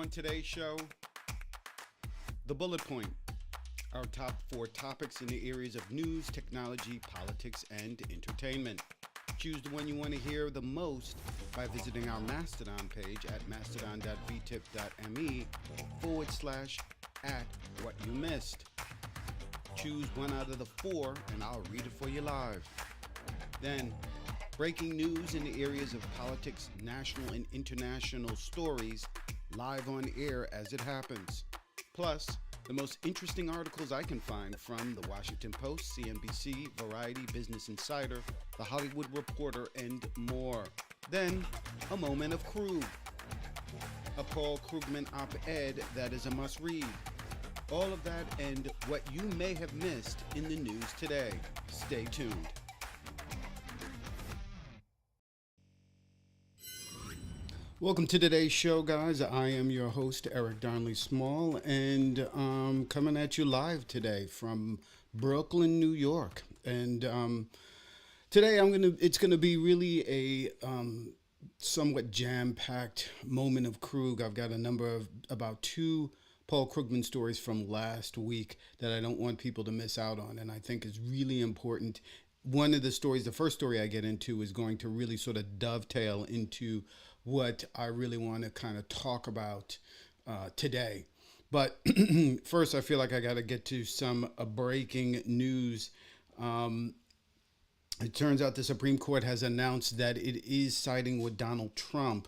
on today's show, the bullet point, our top 4 topics in the areas of news, technology, politics, and entertainment. Choose the one you want to hear the most by visiting our Mastodon page at mastodon.vtip.me/@what-you-missed. Choose one out of the 4 and I'll read it for you live. Then, breaking news in the areas of politics, national and international stories, live on air as it happens. Plus, the most interesting articles I can find from the Washington Post, CNBC, Variety, Business Insider, The Hollywood Reporter, and more. Then, a moment of Krug, a Paul Krugman op-ed that is a must-read. All of that and what you may have missed in the news today. Stay tuned. Welcome to today's show, guys. I am your host, Eric Darnley Small, and coming at you live today from Brooklyn, New York. And today it's gonna be really a somewhat jam-packed moment of Krug. I've got about 2 Paul Krugman stories from last week that I don't want people to miss out on, and I think is really important. One of the stories, the first story I get into, is going to really sort of dovetail into what I really want to kind of talk about today. But first, I feel like I got to get to some breaking news. It turns out the Supreme Court has announced that it is siding with Donald Trump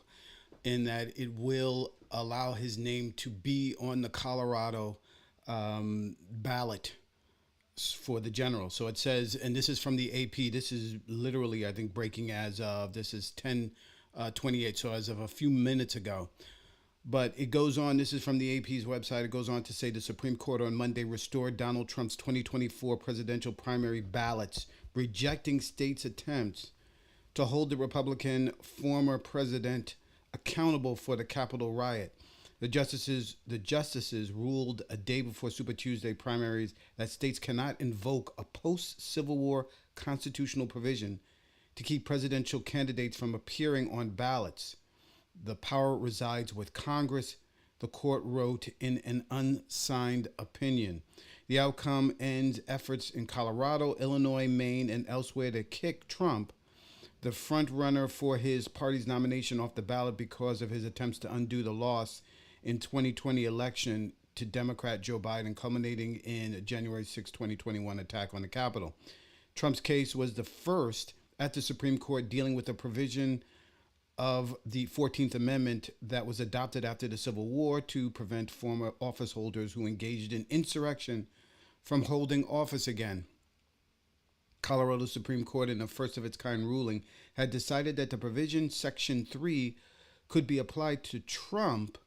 in that it will allow his name to be on the Colorado ballot for the general. So it says, and this is from the AP, this is literally, I think, breaking as of, this is 10/28, so as of a few minutes ago. But it goes on, this is from the AP's website, it goes on to say the Supreme Court on Monday restored Donald Trump's 2024 presidential primary ballots, rejecting states' attempts to hold the Republican former president accountable for the Capitol riot. The justices ruled a day before Super Tuesday primaries that states cannot invoke a post-Civil War constitutional provision to keep presidential candidates from appearing on ballots. The power resides with Congress, the court wrote in an unsigned opinion. The outcome ends efforts in Colorado, Illinois, Maine, and elsewhere to kick Trump, the front runner for his party's nomination, off the ballot because of his attempts to undo the loss in 2020 election to Democrat Joe Biden, culminating in a January 6, 2021 attack on the Capitol. Trump's case was the first at the Supreme Court dealing with a provision of the 14th Amendment that was adopted after the Civil War to prevent former office holders who engaged in insurrection from holding office again. Colorado Supreme Court, in a first-of-its-kind ruling, had decided that the provision, Section 3, could be applied to Trump,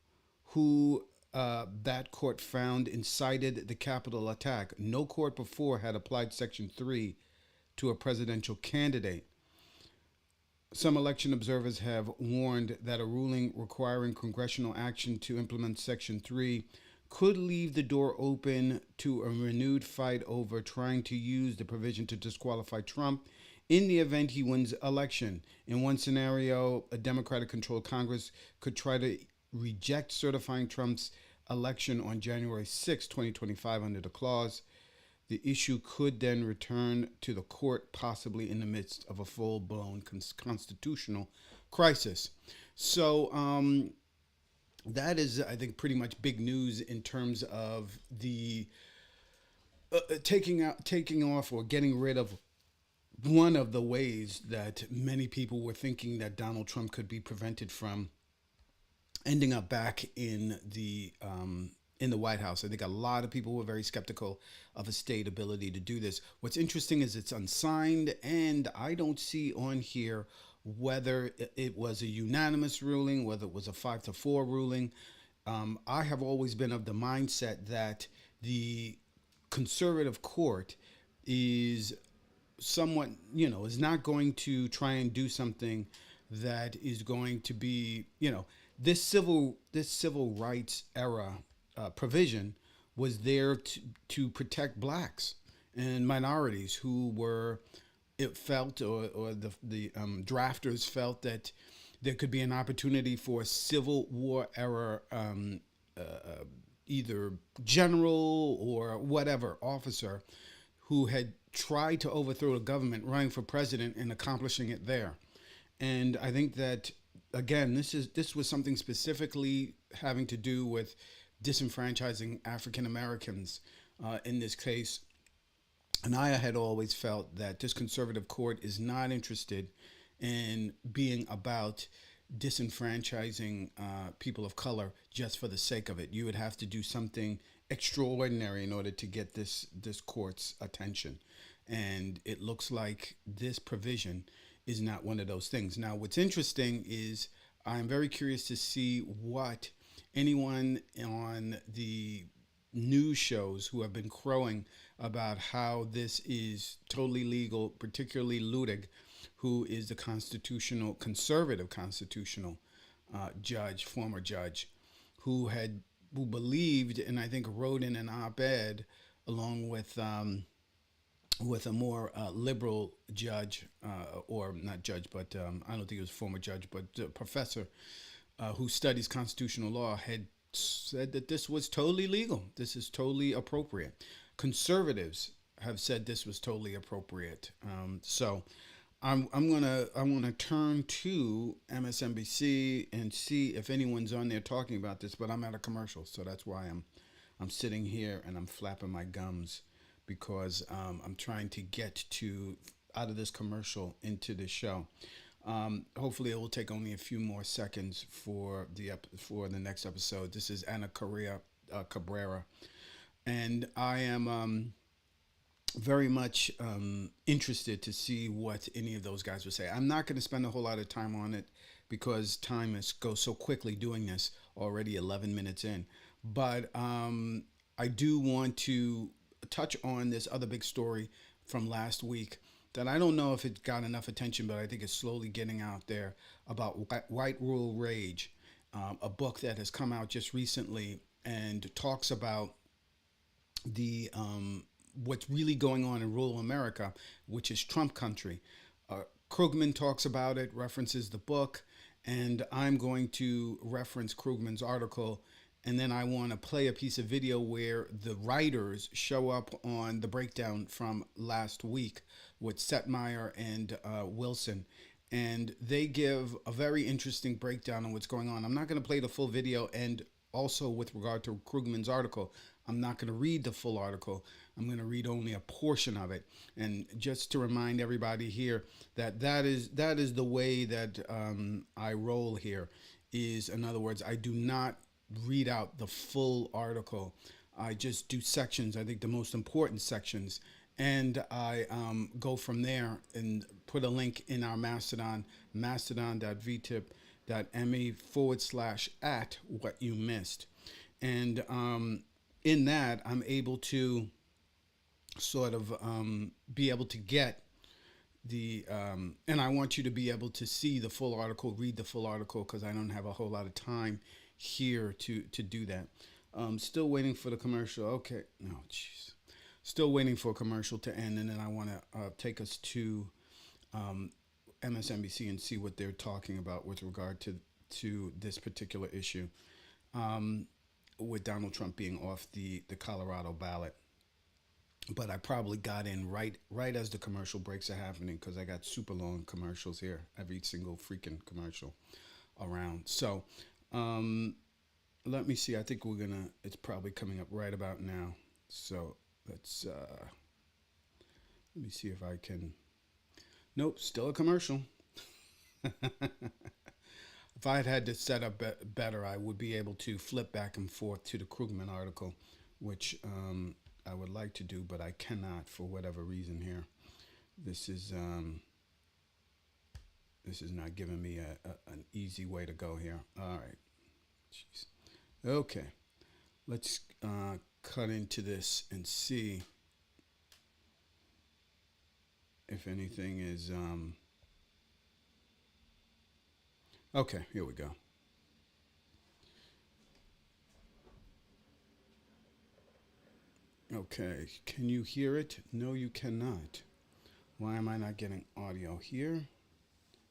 who that court found incited the Capitol attack. No court before had applied Section 3 to a presidential candidate. Some election observers have warned that a ruling requiring congressional action to implement Section 3 could leave the door open to a renewed fight over trying to use the provision to disqualify Trump in the event he wins election. In one scenario, a Democratic-controlled Congress could try to reject certifying Trump's election on January 6, 2025 under the clause. The issue could then return to the court, possibly in the midst of a full-blown constitutional crisis. So that is, I think, pretty much big news in terms of the taking off or getting rid of one of the ways that many people were thinking that Donald Trump could be prevented from ending up back in the White House. I think a lot of people were very skeptical of a state ability to do this. What's interesting is it's unsigned, and I don't see on here whether it was a unanimous ruling, whether it was a 5-4 ruling. I have always been of the mindset that the conservative court is somewhat, is not going to try and do something that is going to be, this civil rights era provision was there to protect blacks and minorities who were, it felt, or the drafters felt that There could be an opportunity for a Civil War era either general or whatever officer who had tried to overthrow the government running for president and accomplishing it there. And I think that again, this was something specifically having to do with disenfranchising African Americans in this case. And I had always felt that this conservative court is not interested in being about disenfranchising people of color just for the sake of it. You would have to do something extraordinary in order to get this court's attention, and it looks like this provision is not one of those things. Now, what's interesting is I'm very curious to see what anyone on the news shows who have been crowing about how this is totally legal, particularly Ludig, who is the conservative constitutional judge, former judge, who believed, and I think wrote in an op-ed along with a more liberal judge, or not judge, but I don't think he was a former judge, but a professor who studies constitutional law, had said that this was totally legal. This is totally appropriate. Conservatives have said this was totally appropriate. So I'm gonna turn to MSNBC and see if anyone's on there talking about this. But I'm at a commercial, so that's why I'm sitting here and I'm flapping my gums because I'm trying to get out of this commercial into the show. Hopefully, it will take only a few more seconds for the next episode. This is Ana Cabrera, and I am very much interested to see what any of those guys will say. I'm not going to spend a whole lot of time on it because time goes so quickly doing this. Already 11 minutes in, but I do want to touch on this other big story from last week that I don't know if it got enough attention, but I think it's slowly getting out there, about White Rural Rage, a book that has come out just recently and talks about the what's really going on in rural America, which is Trump country. Krugman talks about it, references the book, and I'm going to reference Krugman's article. And then I want to play a piece of video where the writers show up on the breakdown from last week with Setmeyer and Wilson. And they give a very interesting breakdown on what's going on. I'm not going to play the full video. And also with regard to Krugman's article, I'm not going to read the full article. I'm going to read only a portion of it. And just to remind everybody here that is the way that I roll here. Is, in other words, I do not read out the full article. I just do sections, I think the most important sections, and I go from there and put a link in our Mastodon, mastodon.vtip.me/@ what you missed. And in that, I'm able to sort of be able to get and I want you to be able to see the full article, read the full article, because I don't have a whole lot of time here to do that. Still waiting for the commercial. Okay. No, jeez. Still waiting for a commercial to end, and then I want to take us to MSNBC and see what they're talking about with regard to this particular issue, with Donald Trump being off the Colorado ballot. But I probably got in right as the commercial breaks are happening, because I got super long commercials here, every single freaking commercial around. So let me see. I think it's probably coming up right about now. So let me see if I can. Nope, still a commercial. If I had to set up better, I would be able to flip back and forth to the Krugman article, which I would like to do, but I cannot for whatever reason here. This is not giving me an easy way to go here. All right. Jeez. Okay. Let's cut into this and see if anything is... Okay, here we go. Okay, can you hear it? No, you cannot. Why am I not getting audio here?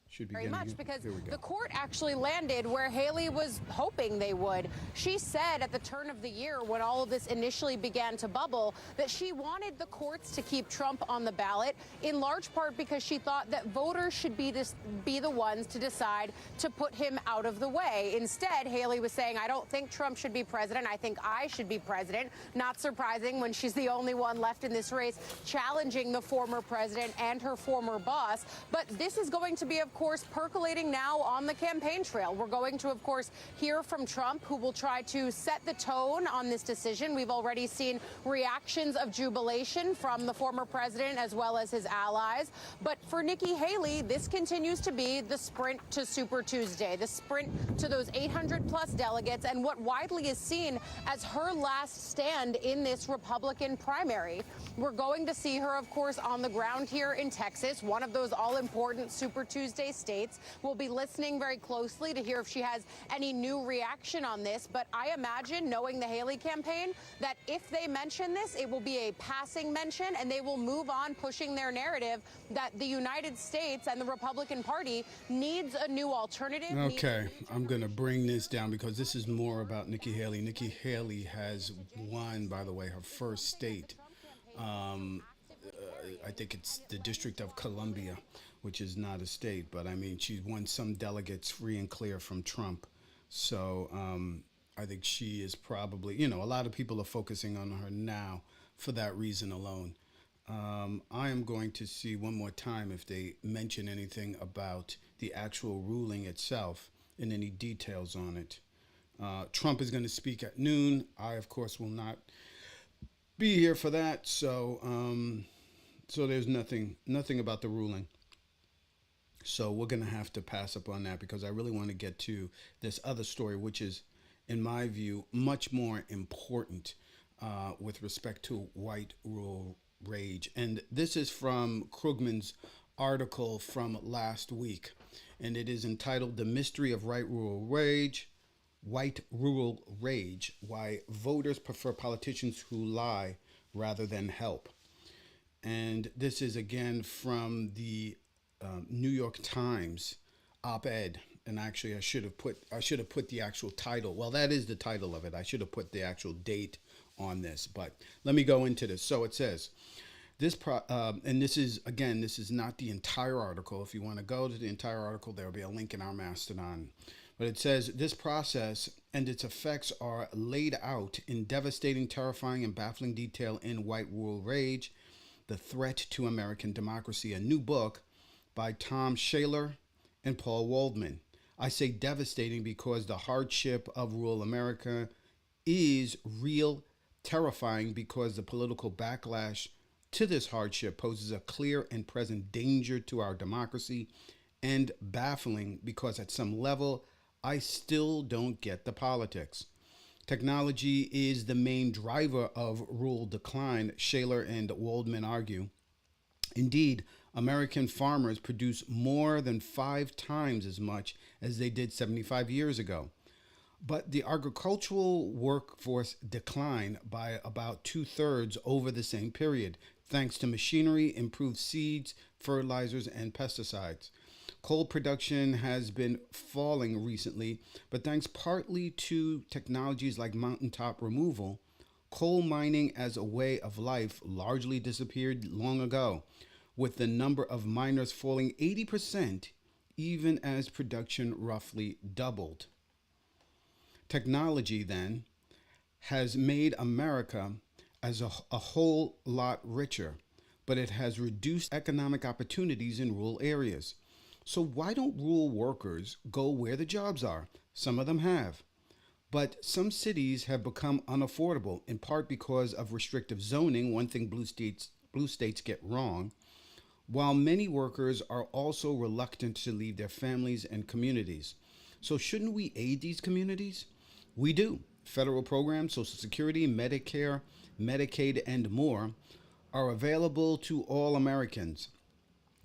Should be Very getting much here. because Here we go. the court actually landed where Haley was hoping they would. She said at the turn of the year, when all of this initially began to bubble, that she wanted the courts to keep Trump on the ballot, in large part because she thought that voters should be the ones to decide to put him out of the way. Instead, Haley was saying, I don't think Trump should be president. I think I should be president. Not surprising when she's the only one left in this race challenging the former president and her former boss. But this is going to be, of course, percolating now on the campaign trail. We're going to, of course, hear from Trump, who will try to set the tone on this decision. We've already seen reactions of jubilation from the former president as well as his allies. But for Nikki Haley, this continues to be the sprint to Super Tuesday, the sprint to those 800-plus delegates, and what widely is seen as her last stand in this Republican primary. We're going to see her, of course, on the ground here in Texas, one of those all-important Super Tuesday states. We'll be listening very closely to hear if she has any new reaction on this. But I imagine, knowing the Haley campaign, that if they mention this, it will be a passing mention, and they will move on pushing their narrative that the United States and the Republican Party needs a new alternative. Okay, I'm going to bring this down because this is more about Nikki Haley. Nikki Haley has won, by the way, her first state. I think it's the District of Columbia, which is not a state, but I mean, she's won some delegates free and clear from Trump. So I think she is probably, a lot of people are focusing on her now for that reason alone. I am going to see one more time if they mention anything about the actual ruling itself and any details on it. Trump is going to speak at noon. I, of course, will not be here for that. So there's nothing about the ruling. So we're going to have to pass up on that because I really want to get to this other story, which is, in my view, much more important with respect to white rural rage. And this is from Krugman's article from last week, and it is entitled "The Mystery of White Rural Rage, Why Voters Prefer Politicians Who Lie Rather Than Help." And this is again from the New York Times op-ed. And actually, I should have put the actual title. Well, that is the title of it. I should have put the actual date on this. But let me go into this. So it says, and this is not the entire article. If you want to go to the entire article, there will be a link in our Mastodon. But it says, this process and its effects are laid out in devastating, terrifying, and baffling detail in White Rural Rage, The Threat to American Democracy, a new book by Tom Shaler and Paul Waldman. I say devastating because the hardship of rural America is real, terrifying because the political backlash to this hardship poses a clear and present danger to our democracy, and baffling because at some level, I still don't get the politics. Technology is the main driver of rural decline, Shaler and Waldman argue. Indeed, American farmers produce more than 5 times as much as they did 75 years ago. But the agricultural workforce declined by about 2/3 over the same period, thanks to machinery, improved seeds, fertilizers, and pesticides. Coal production has been falling recently, but thanks partly to technologies like mountaintop removal, coal mining as a way of life largely disappeared long ago, with the number of miners falling 80%, even as production roughly doubled. Technology, then, has made America as a whole lot richer, but it has reduced economic opportunities in rural areas. So why don't rural workers go where the jobs are? Some of them have. But some cities have become unaffordable, in part because of restrictive zoning, one thing blue states get wrong, while many workers are also reluctant to leave their families and communities. So shouldn't we aid these communities? We do. Federal programs, Social Security, Medicare, Medicaid, and more are available to all Americans,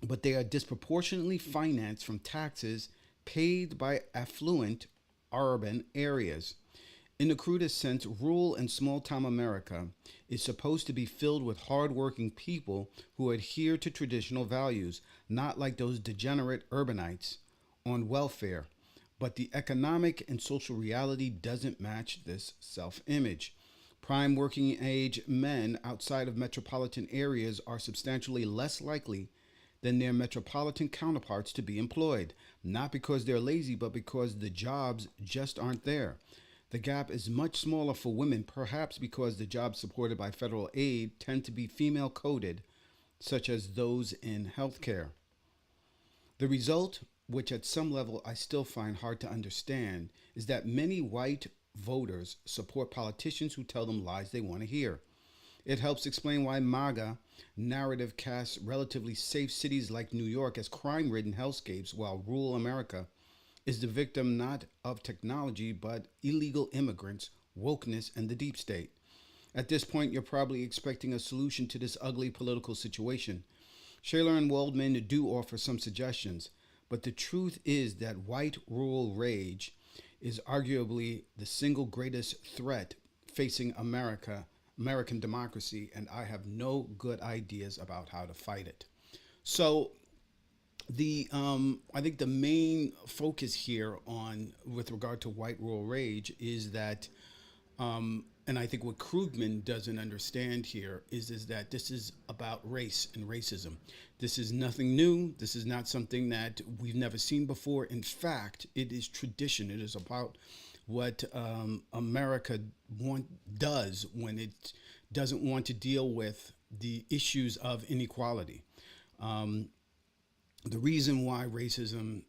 but they are disproportionately financed from taxes paid by affluent urban areas. In the crudest sense, rural and small-town America is supposed to be filled with hard-working people who adhere to traditional values, not like those degenerate urbanites on welfare, but the economic and social reality doesn't match this self image. Prime working age men outside of metropolitan areas are substantially less likely than their metropolitan counterparts to be employed, not because they're lazy, but because the jobs just aren't there. The gap is much smaller for women, perhaps because the jobs supported by federal aid tend to be female coded, such as those in healthcare. The result, which at some level I still find hard to understand, is that many white voters support politicians who tell them lies they want to hear. It helps explain why MAGA narrative casts relatively safe cities like New York as crime ridden hellscapes, while rural America is the victim not of technology but illegal immigrants, wokeness, and the deep state. At this point, you're probably expecting a solution to this ugly political situation. Shaler and Waldman do offer some suggestions, but the truth is that white rural rage is arguably the single greatest threat facing American democracy, and I have no good ideas about how to fight it. So the I think the main focus here on with regard to white rural rage is that and I think what Krugman doesn't understand here is that this is about race and racism. This is nothing new. This is not something that we've never seen before. In fact, it is tradition. It is about what America does when it doesn't want to deal with the issues of inequality. The reason why racism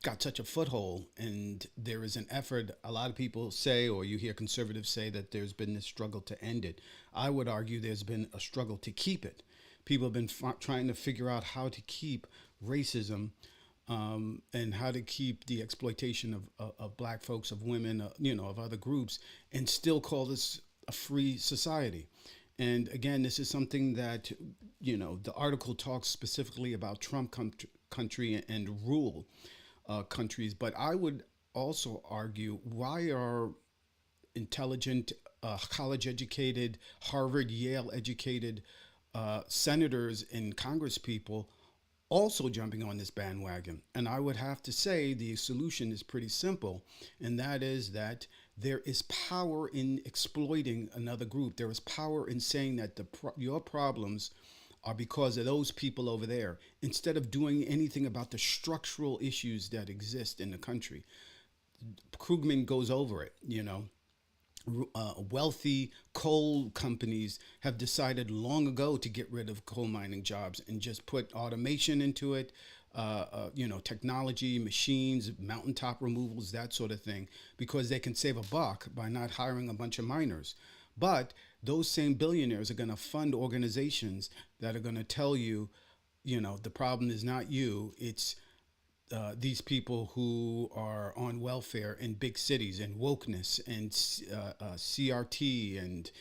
got such a foothold, and there is an effort, a lot of people say, or you hear conservatives say, that there's been this struggle to end it. I would argue there's been a struggle to keep it. People have been trying to figure out how to keep racism and how to keep the exploitation of black folks, of women, of other groups, and still call this a free society. And again, this is something that, the article talks specifically about Trump country and rural countries. But I would also argue, why are intelligent, college educated, Harvard, Yale educated senators and Congress people also jumping on this bandwagon? And I would have to say the solution is pretty simple, and that is that there is power in exploiting another group. There is power in saying that your problems are because of those people over there, instead of doing anything about the structural issues that exist in the country. Krugman goes over it, wealthy coal companies have decided long ago to get rid of coal mining jobs and just put automation into it, technology, machines, mountaintop removals, that sort of thing, because they can save a buck by not hiring a bunch of miners. But those same billionaires are going to fund organizations that are going to tell you, the problem is not you, it's these people who are on welfare in big cities and wokeness and CRT and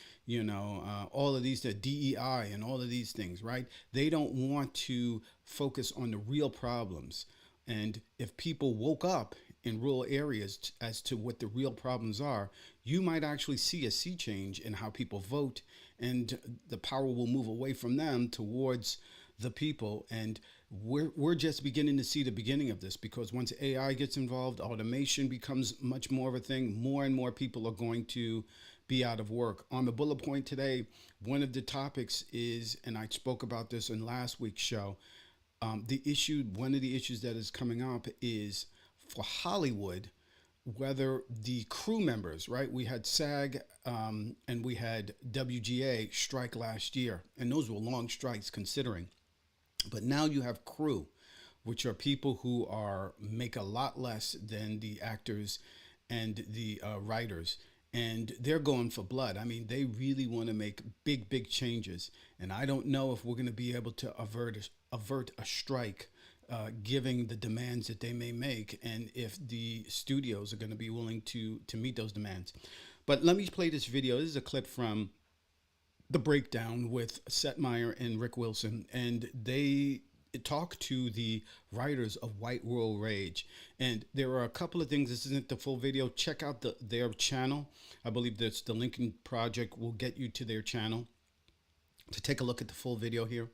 all of these, the DEI and all of these things, right? They don't want to focus on the real problems. And if people woke up in rural areas as to what the real problems are, you might actually see a sea change in how people vote, and the power will move away from them towards the people. And we're just beginning to see the beginning of this, because once AI gets involved, automation becomes much more of a thing. More and more people are going to be out of work. On the bullet point today, one of the topics is, and I spoke about this in last week's show, one of the issues that is coming up is for Hollywood, whether the crew members, right? We had SAG and we had WGA strike last year, and those were long strikes considering. But now you have crew, which are people who make a lot less than the actors and the writers, and they're going for blood. I mean, they really want to make big, big changes, and I don't know if we're going to be able to avert a strike, given the demands that they may make, and if the studios are going to be willing to meet those demands. But let me play this video. This is a clip from The Breakdown with Setmeyer and Rick Wilson, and they talk to the writers of White Rural Rage. And there are a couple of things. This isn't the full video. Check out their channel. I believe that's the Lincoln Project will get you to their channel to take a look at the full video here.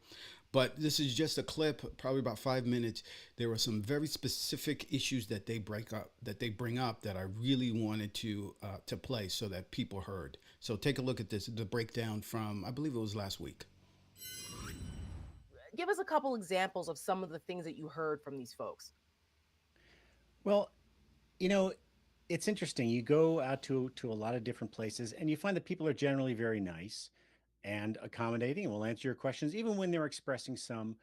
But this is just a clip, probably about 5 minutes. There were some very specific issues that they bring up that I really wanted to play so that people heard. So take a look at this, the breakdown from, I believe it was last week. Give us a couple examples of some of the things that you heard from these folks. Well, you know, it's interesting. You go out to a lot of different places, and you find that people are generally very nice and accommodating, and will answer your questions, even when they're expressing some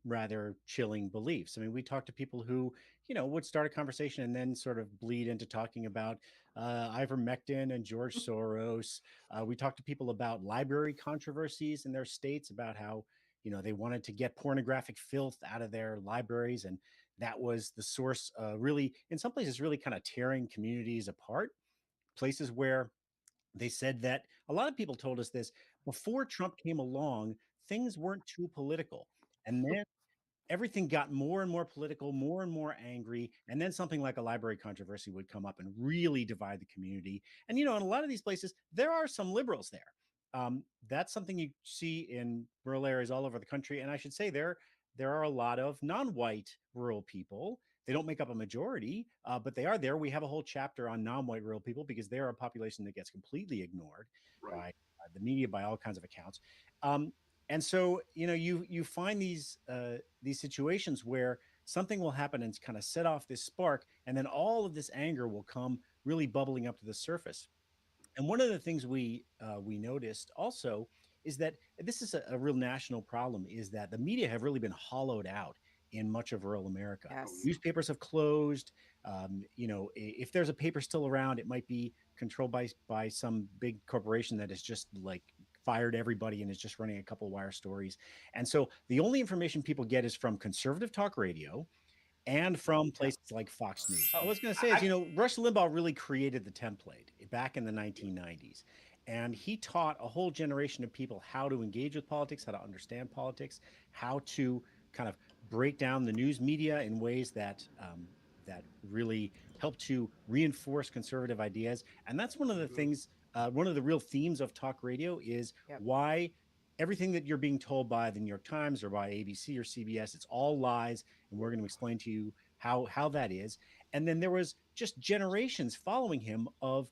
rather chilling beliefs. I mean, we talk to people who, would start a conversation and then sort of bleed into talking about ivermectin and George Soros. We talk to people about library controversies in their states, about how they wanted to get pornographic filth out of their libraries, and that was the source, really, in some places, really kind of tearing communities apart. Places where they said that a lot of people told us this before Trump came along, things weren't too political. And then everything got more and more political, more and more angry. And then something like a library controversy would come up and really divide the community. And, in a lot of these places, there are some liberals there. That's something you see in rural areas all over the country. And I should say there are a lot of non-white rural people. They don't make up a majority, but they are there. We have a whole chapter on non-white rural people because they're a population that gets completely ignored Right. by the media, by all kinds of accounts. And so, you find these situations where something will happen and kind of set off this spark, and then all of this anger will come really bubbling up to the surface. And one of the things we noticed also is that this is a real national problem, is that the media have really been hollowed out in much of rural America. Yes. Newspapers have closed. If there's a paper still around, it might be controlled by some big corporation that has just like fired everybody and is just running a couple wire stories. And so the only information people get is from conservative talk radio and from places like Fox News. What I was going to say is, Rush Limbaugh really created the template back in the 1990s. And he taught a whole generation of people how to engage with politics, how to understand politics, how to kind of break down the news media in ways that really help to reinforce conservative ideas. And that's one of the things, one of the real themes of talk radio is why everything that you're being told by the New York Times or by ABC or CBS, it's all lies. And we're going to explain to you how that is. And then there was just generations following him of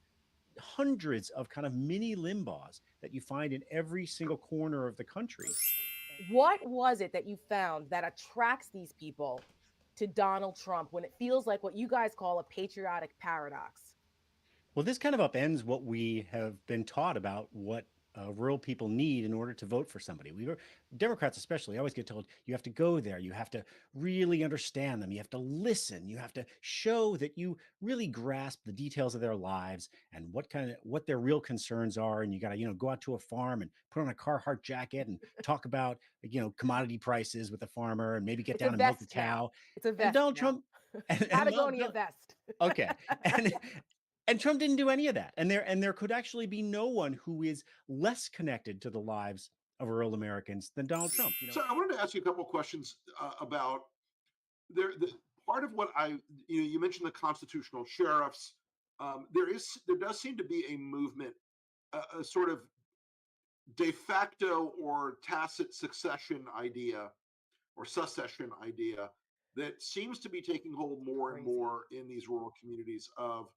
hundreds of kind of mini Limbaughs that you find in every single corner of the country. What was it that you found that attracts these people to Donald Trump when it feels like what you guys call a patriotic paradox? Well, this kind of upends what we have been taught about what rural people need in order to vote for somebody. Democrats especially, always get told you have to go there, you have to really understand them, you have to listen, you have to show that you really grasp the details of their lives and what their real concerns are, and you got to go out to a farm and put on a Carhartt jacket and talk about commodity prices with the farmer and maybe get down and milk the cow. It's a vest. And Donald Trump Patagonia vest. Okay. And Trump didn't do any of that. And there could actually be no one who is less connected to the lives of rural Americans than Donald Trump. So I wanted to ask you a couple of questions about part of what you mentioned the constitutional sheriffs. There does seem to be a movement, a sort of de facto or tacit succession idea or secession idea that seems to be taking hold more and more in these rural communities of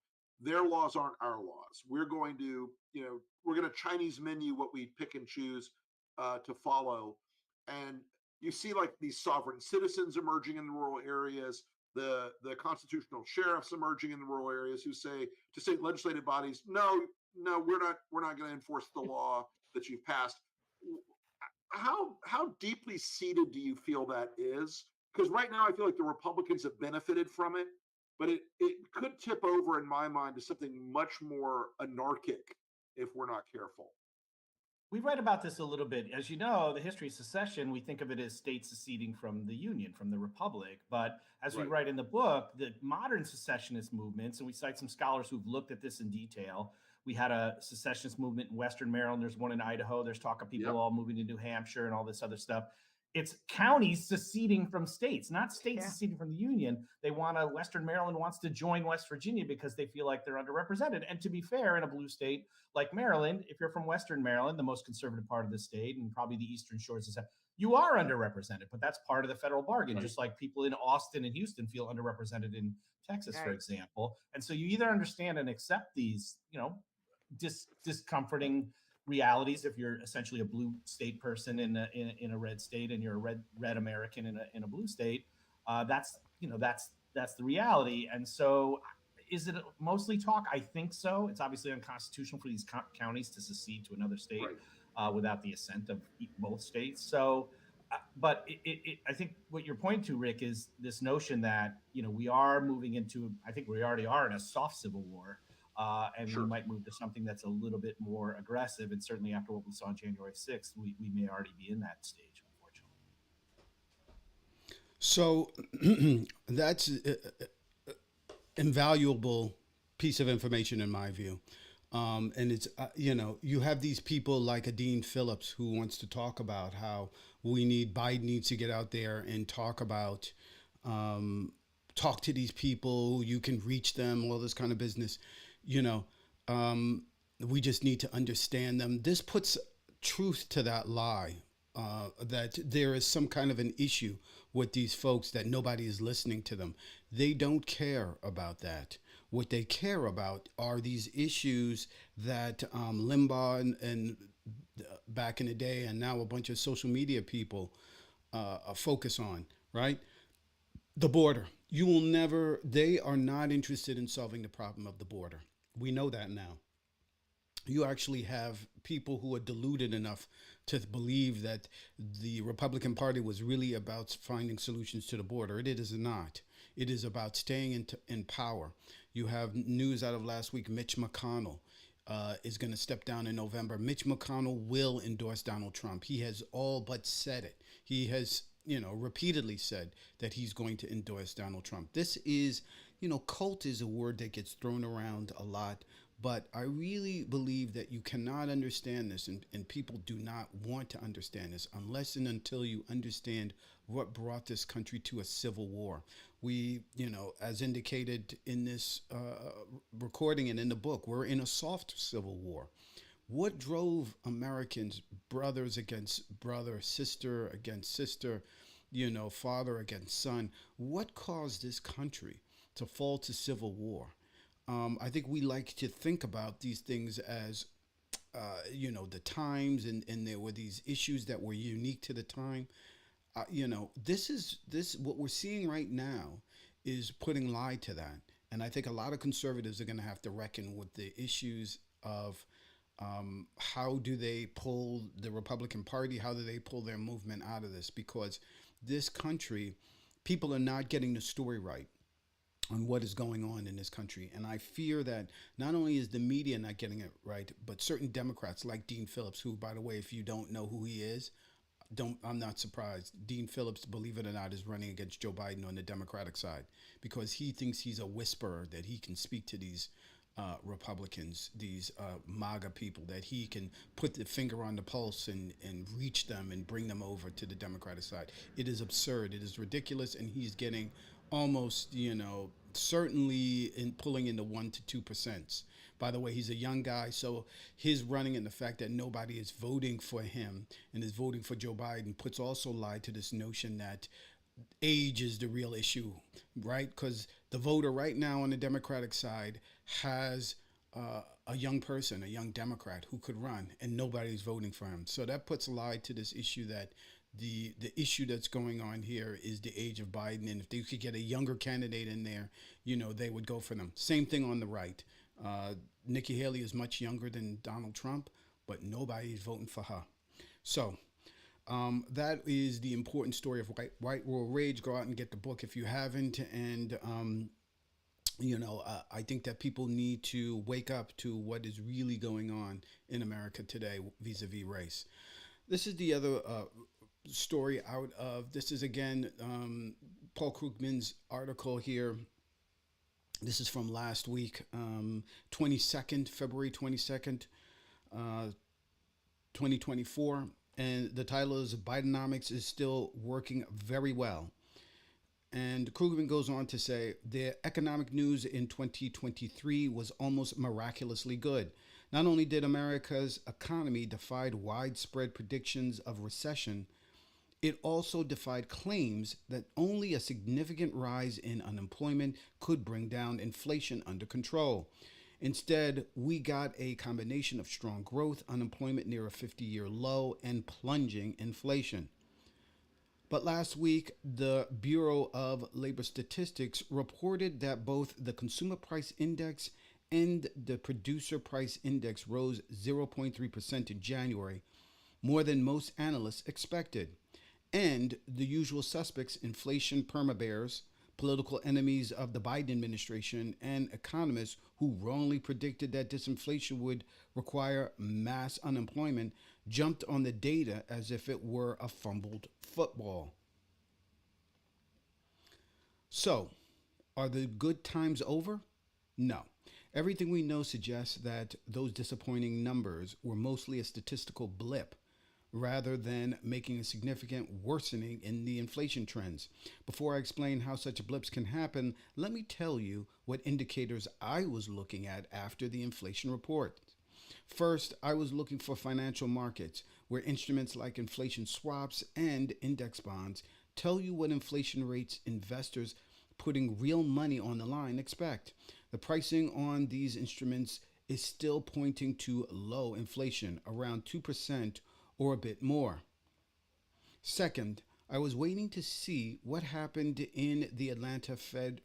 their laws aren't our laws. We're going to Chinese menu what we pick and choose to follow. And you see like these sovereign citizens emerging in the rural areas, the constitutional sheriffs emerging in the rural areas who say to state legislative bodies, no, we're not going to enforce the law that you've passed. How deeply seated do you feel that is? Because right now I feel like the Republicans have benefited from it, but it could tip over in my mind to something much more anarchic if we're not careful. We write about this a little bit. As you know, the history of secession, we think of it as states seceding from the Union, from the Republic. But as we write in the book, the modern secessionist movements, and we cite some scholars who've looked at this in detail. We had a secessionist movement in Western Maryland. There's one in Idaho. There's talk of people all moving to New Hampshire and all this other stuff. it's counties seceding from states, not states seceding from the union. They want Western Maryland wants to join West Virginia because they feel like they're underrepresented. And to be fair, in a blue state like Maryland, if you're from Western Maryland, the most conservative part of the state, and probably the Eastern Shores, you are underrepresented, but that's part of the federal bargain, just like people in Austin and Houston feel underrepresented in Texas, for example. And so you either understand and accept these, discomforting realities if you're essentially a blue state person in a red state, and you're a red American in a blue state. That's the reality. And so, is it mostly talk? I think so. It's obviously unconstitutional for these counties to secede to another state without the assent of both states. So, but I think what you're pointing to, Rick, is this notion that we are moving into. I think we already are in a soft civil war. And we might move to something that's a little bit more aggressive. And certainly after what we saw on January 6th, we may already be in that stage, unfortunately. So that's invaluable piece of information in my view. And it's, you have these people like a Dean Phillips who wants to talk about how Biden needs to get out there and talk to these people. You can reach them, all this kind of business. We just need to understand them. This puts truth to that lie, that there is some kind of an issue with these folks, that nobody is listening to them. They don't care about that. What they care about are these issues that Limbaugh and back in the day, and now a bunch of social media people focus on, right? The border. They are not interested in solving the problem of the border. We know that now. You actually have people who are deluded enough to believe that the Republican Party was really about finding solutions to the border. It is not. It is about staying in power. You have news out of last week. Mitch McConnell is going to step down in November. Mitch McConnell will endorse Donald Trump. He has all but said it. He has repeatedly said that he's going to endorse Donald Trump. This is, cult is a word that gets thrown around a lot, but I really believe that you cannot understand this, and people do not want to understand this unless and until you understand what brought this country to a civil war. We, as indicated in this recording and in the book, we're in a soft civil war. What drove Americans, brothers against brother, sister against sister, father against son? What caused this country to fall to civil war? I think we like to think about these things as, the times, and there were these issues that were unique to the time. This what we're seeing right now is putting light to that. And I think a lot of conservatives are going to have to reckon with the issues of how do they pull the Republican Party? How do they pull their movement out of this? Because this country, people are not getting the story right on what is going on in this country. And I fear that not only is the media not getting it right, but certain Democrats like Dean Phillips, who, by the way, if you don't know who he is, I'm not surprised. Dean Phillips, believe it or not, is running against Joe Biden on the Democratic side because he thinks he's a whisperer, that he can speak to these Republicans, these MAGA people, that he can put the finger on the pulse and reach them and bring them over to the Democratic side. It is absurd. It is ridiculous. And he's getting almost, certainly in pulling in the 1% to 2%. By the way, he's a young guy, so his running and the fact that nobody is voting for him and is voting for Joe Biden puts also light to this notion that age is the real issue, right? Because the voter right now on the Democratic side has a young person, a young Democrat who could run, and nobody's voting for him. So that puts light to this issue that the issue that's going on here is the age of Biden. And if they could get a younger candidate in there, they would go for them. Same thing on the right. Nikki Haley is much younger than Donald Trump, but nobody's voting for her. So that is the important story of White Rural Rage. Go out and get the book if you haven't. And, I think that people need to wake up to what is really going on in America today vis-a-vis race. This is the other story out of, this is again, Paul Krugman's article here. This is from last week, February 22nd, 2024. And the title is Bidenomics is still working very well. And Krugman goes on to say the economic news in 2023 was almost miraculously good. Not only did America's economy defy widespread predictions of recession, it also defied claims that only a significant rise in unemployment could bring down inflation under control. Instead, we got a combination of strong growth, unemployment near a 50-year low, and plunging inflation. But last week, the Bureau of Labor Statistics reported that both the Consumer Price Index and the Producer Price Index rose 0.3% in January, more than most analysts expected. And the usual suspects, inflation permabears, political enemies of the Biden administration, and economists who wrongly predicted that disinflation would require mass unemployment, jumped on the data as if it were a fumbled football. So, are the good times over? No. Everything we know suggests that those disappointing numbers were mostly a statistical blip rather than making a significant worsening in the inflation trends. Before I explain how such blips can happen, let me tell you what indicators I was looking at after the inflation report. First, I was looking for financial markets, where instruments like inflation swaps and index bonds tell you what inflation rates investors putting real money on the line expect. The pricing on these instruments is still pointing to low inflation, around 2% or a bit more. Second, I was waiting to see what happened in the Atlanta Fed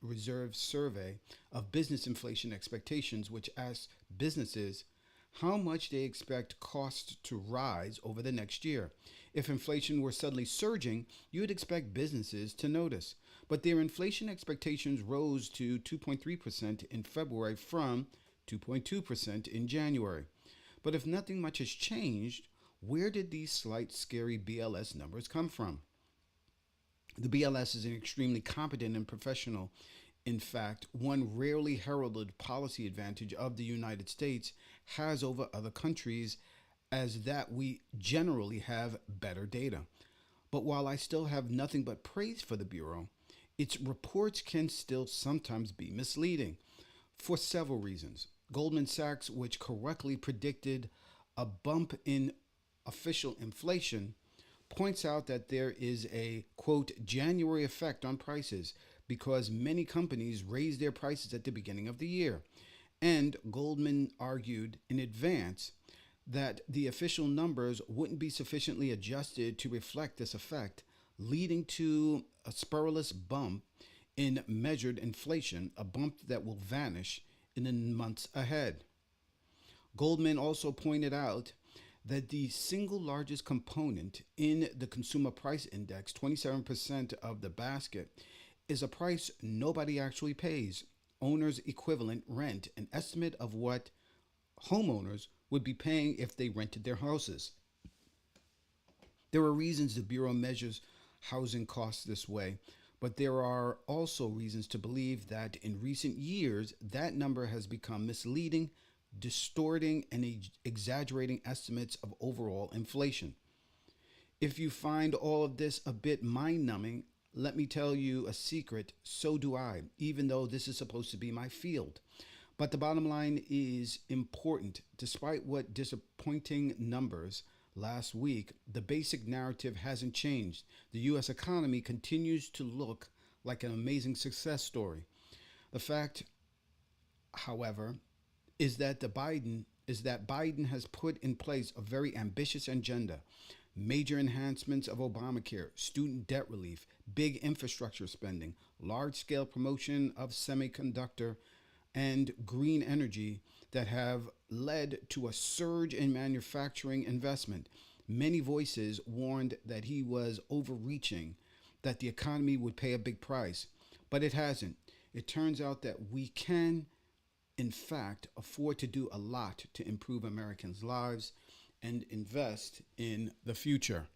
Reserve survey of business inflation expectations, which asks businesses how much they expect costs to rise over the next year. If inflation were suddenly surging, you would expect businesses to notice. But their inflation expectations rose to 2.3% in February from 2.2% in January. But if nothing much has changed, where did these slight, scary BLS numbers come from? The BLS is an extremely competent and professional. In fact, one rarely heralded policy advantage of the United States has over other countries as that we generally have better data. But while I still have nothing but praise for the Bureau, its reports can still sometimes be misleading for several reasons. Goldman Sachs, which correctly predicted a bump in official inflation, points out that there is a, quote, January effect on prices because many companies raised their prices at the beginning of the year. And Goldman argued in advance that the official numbers wouldn't be sufficiently adjusted to reflect this effect, leading to a spurless bump in measured inflation, a bump that will vanish in the months ahead. Goldman also pointed out that the single largest component in the Consumer Price Index, 27% of the basket, is a price nobody actually pays. Owner's equivalent rent, an estimate of what homeowners would be paying if they rented their houses. There are reasons the Bureau measures housing costs this way, but there are also reasons to believe that in recent years, that number has become misleading, distorting and exaggerating estimates of overall inflation. If you find all of this a bit mind-numbing, let me tell you a secret, so do I, even though this is supposed to be my field. But the bottom line is important. Despite what disappointing numbers last week, the basic narrative hasn't changed. The U.S. economy continues to look like an amazing success story. The fact, however, is that Biden has put in place a very ambitious agenda. Major enhancements of Obamacare, student debt relief, big infrastructure spending, large-scale promotion of semiconductor and green energy that have led to a surge in manufacturing investment. Many voices warned that he was overreaching, that the economy would pay a big price, but it hasn't. It turns out that we can, in fact, afford to do a lot to improve Americans' lives and invest in the future.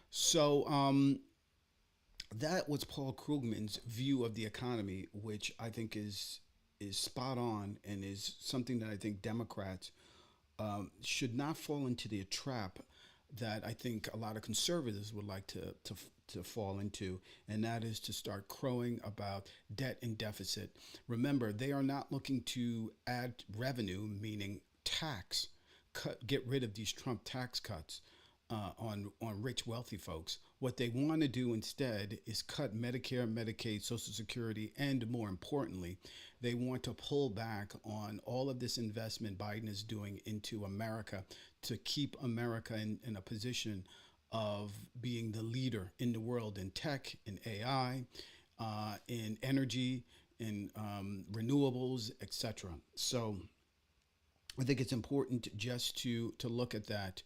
So that was Paul Krugman's view of the economy, which I think is spot on and is something that I think Democrats should not fall into the trap that I think a lot of conservatives would like to fall into, and that is to start crowing about debt and deficit. Remember, they are not looking to add revenue, meaning tax, get rid of these Trump tax cuts on rich, wealthy folks. What they want to do instead is cut Medicare, Medicaid, Social Security, and more importantly, they want to pull back on all of this investment Biden is doing into America to keep America in a position of being the leader in the world in tech, in AI, in energy, in renewables, etc. So I think it's important just to look at that.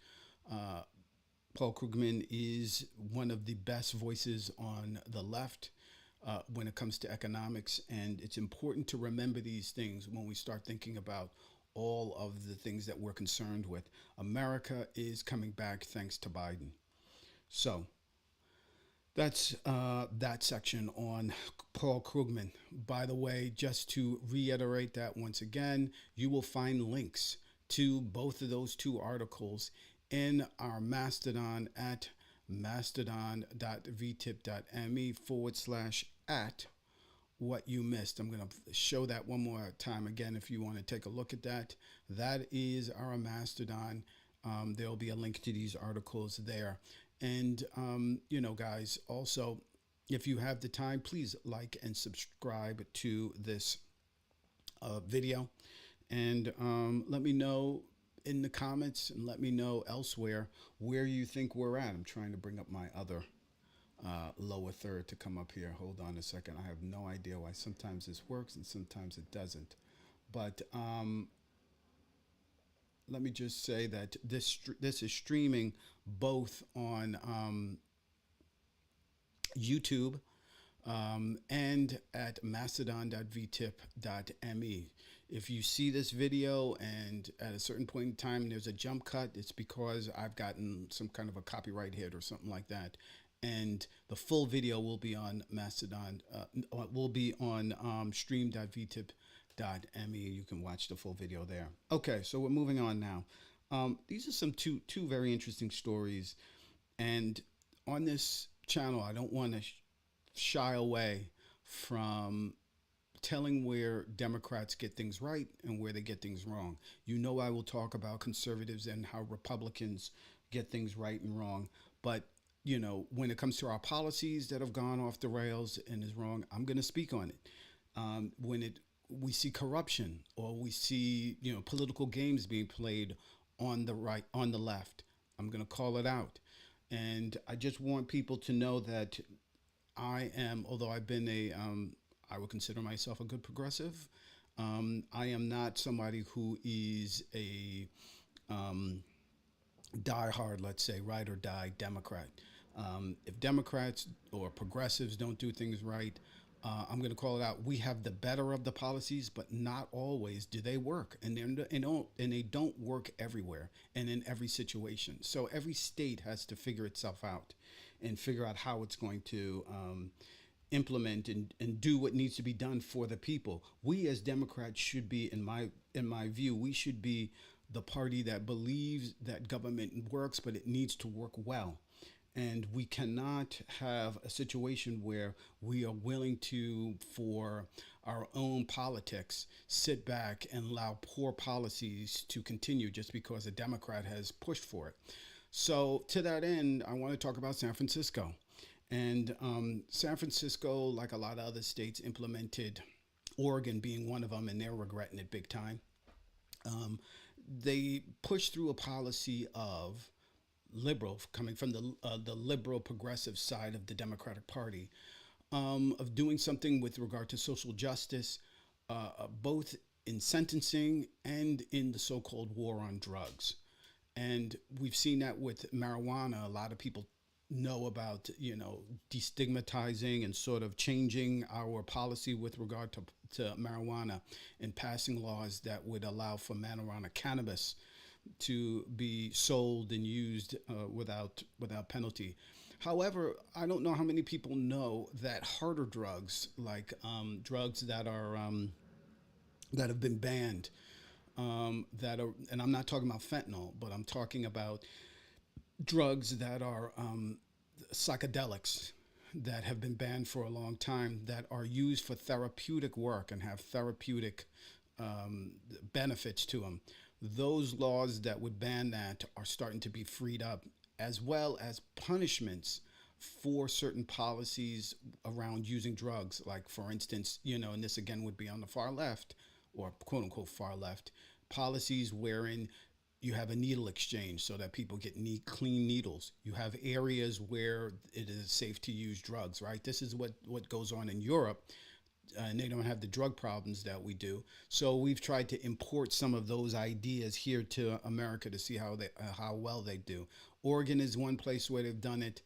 Paul Krugman is one of the best voices on the left when it comes to economics, and it's important to remember these things when we start thinking about all of the things that we're concerned with. America is coming back thanks to Biden. So that's that section on Paul Krugman. By the way, just to reiterate that once again, you will find links to both of those two articles in our Mastodon at mastodon.vtip.me/@ what you missed. I'm going to show that one more time again if you want to take a look at that. That is our Mastodon. There'll be a link to these articles there. And, guys, also, if you have the time, please like and subscribe to this video. And let me know in the comments and let me know elsewhere where you think we're at. I'm trying to bring up my other lower third to come up here. Hold on a second. I have no idea why sometimes this works and sometimes it doesn't. But let me just say that this is streaming both on YouTube and at mastodon.vtip.me. If you see this video and at a certain point in time there's a jump cut, it's because I've gotten some kind of a copyright hit or something like that. And the full video will be on Mastodon, will be on stream.vtip.me. You can watch the full video there. Okay, so we're moving on now. These are some two very interesting stories. And on this channel, I don't want to shy away from telling where Democrats get things right and where they get things wrong. I will talk about conservatives and how Republicans get things right and wrong. But, when it comes to our policies that have gone off the rails and is wrong, I'm going to speak on it. When we see corruption or we see, political games being played on the right, on the left, I'm going to call it out. And I just want people to know that I am, although I've been I would consider myself a good progressive. I am not somebody who is a diehard, let's say, ride or die Democrat. If Democrats or progressives don't do things right, I'm going to call it out. We have the better of the policies, but not always do they work, and they don't work everywhere and in every situation. So every state has to figure itself out and figure out how it's going to implement and do what needs to be done for the people. We as Democrats should be, in my view, we should be the party that believes that government works, but it needs to work well. And we cannot have a situation where we are willing to, for our own politics, sit back and allow poor policies to continue just because a Democrat has pushed for it. So to that end, I want to talk about San Francisco. And San Francisco, like a lot of other states, implemented, Oregon being one of them, and they're regretting it big time. They pushed through a policy of liberal, coming from the liberal progressive side of the Democratic Party, of doing something with regard to social justice, both in sentencing and in the so-called war on drugs. And we've seen that with marijuana. A lot of people know about, destigmatizing and sort of changing our policy with regard to marijuana and passing laws that would allow for marijuana cannabis to be sold and used without penalty. However, I don't know how many people know that harder drugs, like drugs that are that have been banned, and I'm not talking about fentanyl, but I'm talking about drugs that are psychedelics that have been banned for a long time that are used for therapeutic work and have therapeutic benefits to them. Those laws that would ban that are starting to be freed up, as well as punishments for certain policies around using drugs. Like, for instance, and this again would be on the far left, or quote unquote far left, policies wherein you have a needle exchange so that people get clean needles. You have areas where it is safe to use drugs, right? This is what goes on in Europe, and they don't have the drug problems that we do. So we've tried to import some of those ideas here to America to see how well they do. Oregon is one place where they've done it.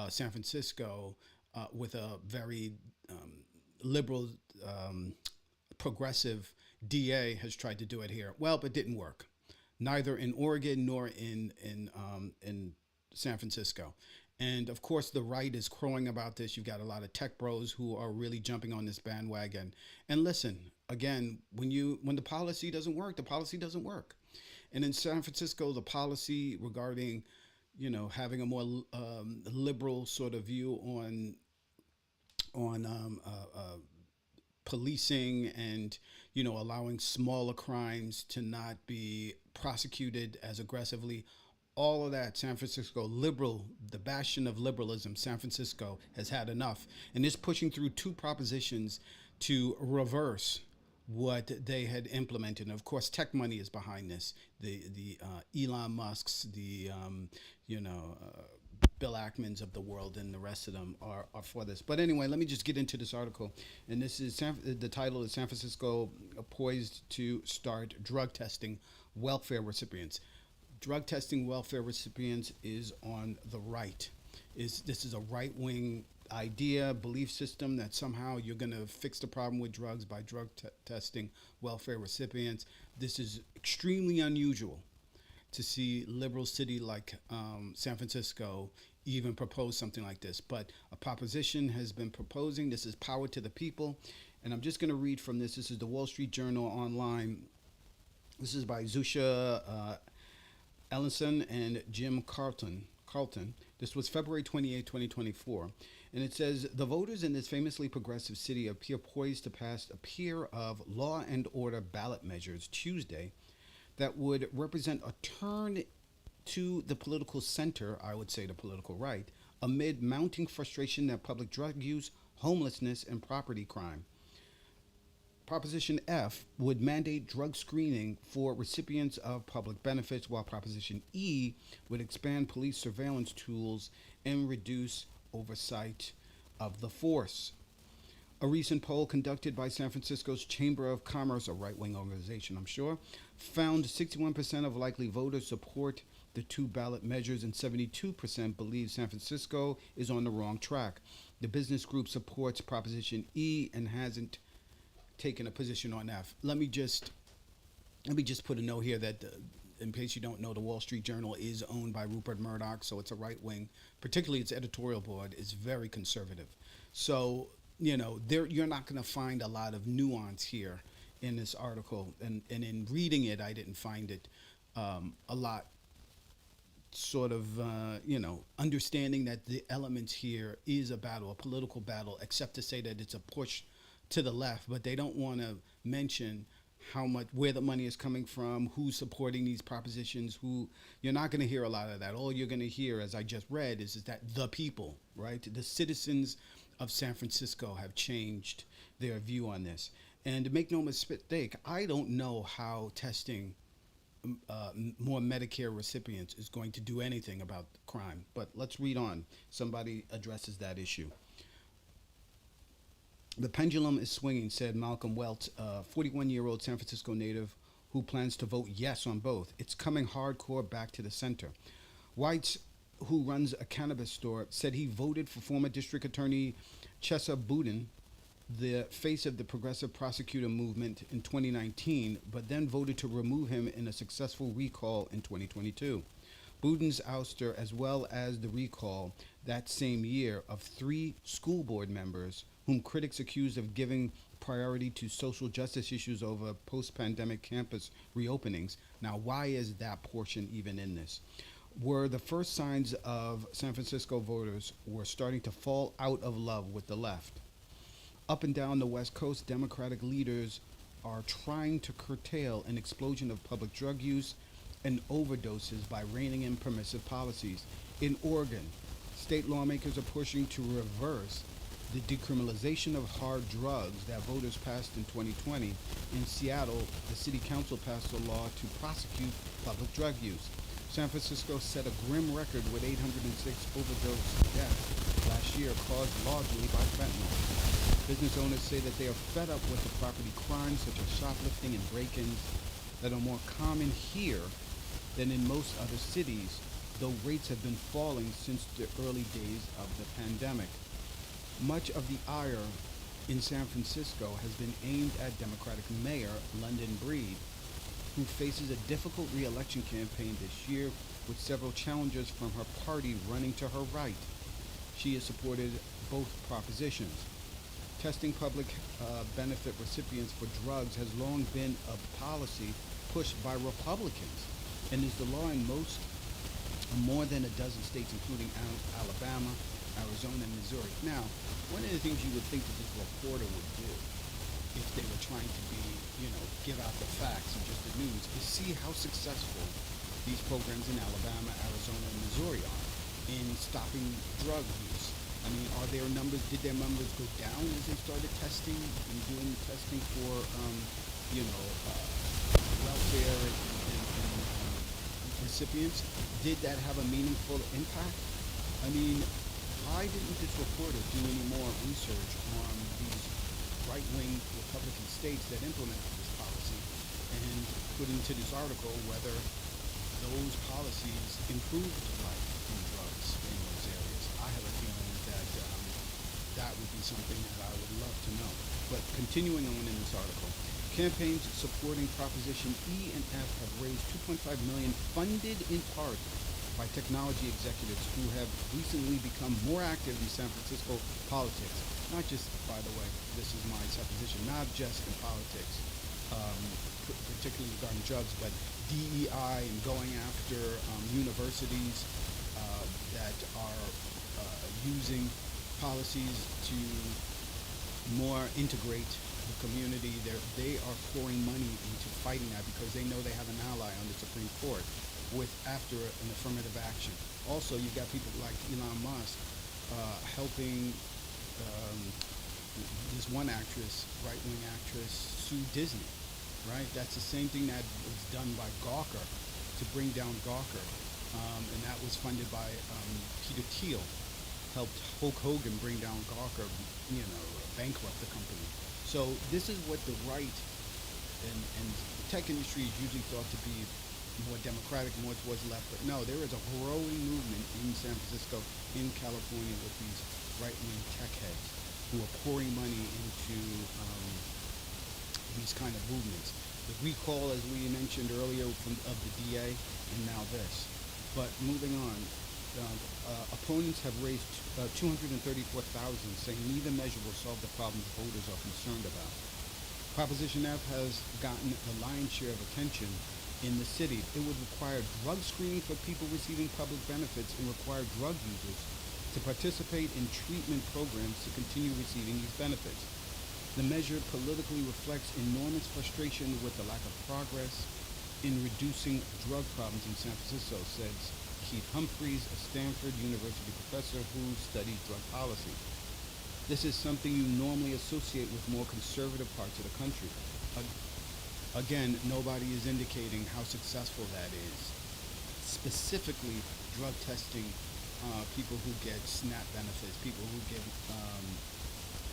San Francisco, with a very liberal, progressive DA, has tried to do it here. Well, but didn't work. Neither in Oregon nor in San Francisco. And of course, the right is crowing about this. You've got a lot of tech bros who are really jumping on this bandwagon. And listen, again, when the policy doesn't work, the policy doesn't work. And in San Francisco, the policy regarding, having a more liberal sort of view on policing and allowing smaller crimes to not be prosecuted as aggressively, all of that, San Francisco, liberal, the bastion of liberalism, San Francisco has had enough and is pushing through two propositions to reverse what they had implemented. And of course, tech money is behind this. The Elon Musks, the Bill Ackmans of the world, and the rest of them are for this. But anyway, let me just get into this article. And this is the title is San Francisco poised to start drug testing welfare recipients. Drug testing welfare recipients is on the right. This is a right-wing idea, belief system that somehow you're going to fix the problem with drugs by testing welfare recipients. This is extremely unusual to see liberal city like San Francisco even propose something like this. But a proposition has been proposing. This is power to the people. And I'm just going to read from this. This is the Wall Street Journal online. This is by Zusha Ellison and Jim Carlton. This was February 28, 2024. And it says, the voters in this famously progressive city appear poised to pass a pair of law and order ballot measures Tuesday that would represent a turn to the political center, I would say the political right, amid mounting frustration at public drug use, homelessness, and property crime. Proposition F would mandate drug screening for recipients of public benefits, while Proposition E would expand police surveillance tools and reduce oversight of the force. A recent poll conducted by San Francisco's Chamber of Commerce, a right-wing organization, I'm sure, found 61% of likely voters support the two ballot measures and 72% believe San Francisco is on the wrong track. The business group supports Proposition E and hasn't taken a position on F. Let me just put a note here that in case you don't know, the Wall Street Journal is owned by Rupert Murdoch, so it's a right wing, particularly its editorial board is very conservative. So, you're not going to find a lot of nuance here in this article. And in reading it, I didn't find it a lot sort of, understanding that the elements here is a battle, a political battle, except to say that it's a push to the left, but they don't want to mention where the money is coming from, who's supporting these propositions, you're not going to hear a lot of that. All you're going to hear, as I just read, is that the people, right? The citizens of San Francisco have changed their view on this. And make no mistake, I don't know how testing more Medicare recipients is going to do anything about crime. But let's read on. Somebody addresses that issue. The pendulum is swinging, said Malcolm Welch, a 41-year-old San Francisco native who plans to vote yes on both. It's coming hardcore back to the center. White, who runs a cannabis store, said he voted for former District Attorney Chesa Boudin, the face of the progressive prosecutor movement, in 2019, but then voted to remove him in a successful recall in 2022. Boudin's ouster, as well as the recall that same year of 3 school board members whom critics accused of giving priority to social justice issues over post-pandemic campus reopenings. Now, why is that portion even in this? were the first signs of San Francisco voters were starting to fall out of love with the left. Up and down the West Coast, Democratic leaders are trying to curtail an explosion of public drug use and overdoses by reining in permissive policies. In Oregon, state lawmakers are pushing to reverse the decriminalization of hard drugs that voters passed in 2020. In Seattle, the city council passed a law to prosecute public drug use. San Francisco set a grim record with 806 overdose deaths last year, caused largely by fentanyl. Business owners say that they are fed up with the property crimes such as shoplifting and break-ins that are more common here than in most other cities, though rates have been falling since the early days of the pandemic. Much of the ire in San Francisco has been aimed at Democratic Mayor London Breed, who faces a difficult re-election campaign this year with several challengers from her party running to her right. She has supported both propositions. Testing public benefit recipients for drugs has long been a policy pushed by Republicans and is the law in more than a dozen states, including Alabama, Arizona, and Missouri. Now, one of the things you would think that this reporter would do if they were trying to be, give out the facts and just the news, is see how successful these programs in Alabama, Arizona, and Missouri are in stopping drug use. I mean, did their numbers go down as they started testing and doing testing for, welfare and recipients? Did that have a meaningful impact? I mean, why didn't this reporter do any more research on these right-wing Republican states that implemented this policy and put into this article whether those policies improved life in drugs in those areas? I have a feeling that that would be something that I would love to know. But continuing on in this article, campaigns supporting Proposition E and F have raised $2.5 million, funded in part by technology executives who have recently become more active in San Francisco politics. Not just, by the way, this is my supposition, not just in politics, particularly regarding drugs, but DEI and going after universities that are using policies to more integrate the community. They are pouring money into fighting that because they know they have an ally on the Supreme Court after an affirmative action. Also, you've got people like Elon Musk helping this one actress, right-wing actress, sue Disney, right? That's the same thing that was done by Gawker to bring down Gawker, and that was funded by Peter Thiel, helped Hulk Hogan bring down Gawker, bankrupt the company. So this is what the right and the tech industry is usually thought to be more democratic, more towards left, but no, there is a growing movement in San Francisco, in California, with these right-wing tech heads who are pouring money into these kind of movements. The recall, as we mentioned earlier, of the DA, and now this. But moving on, opponents have raised $234,000, saying neither measure will solve the problems voters are concerned about. Proposition F has gotten the lion's share of attention in the city. It would require drug screening for people receiving public benefits and require drug users to participate in treatment programs to continue receiving these benefits. The measure politically reflects enormous frustration with the lack of progress in reducing drug problems in San Francisco, says Keith Humphreys, a Stanford University professor who studied drug policy. This is something you normally associate with more conservative parts of the country. Again, nobody is indicating how successful that is. Specifically, drug testing, people who get SNAP benefits, people who get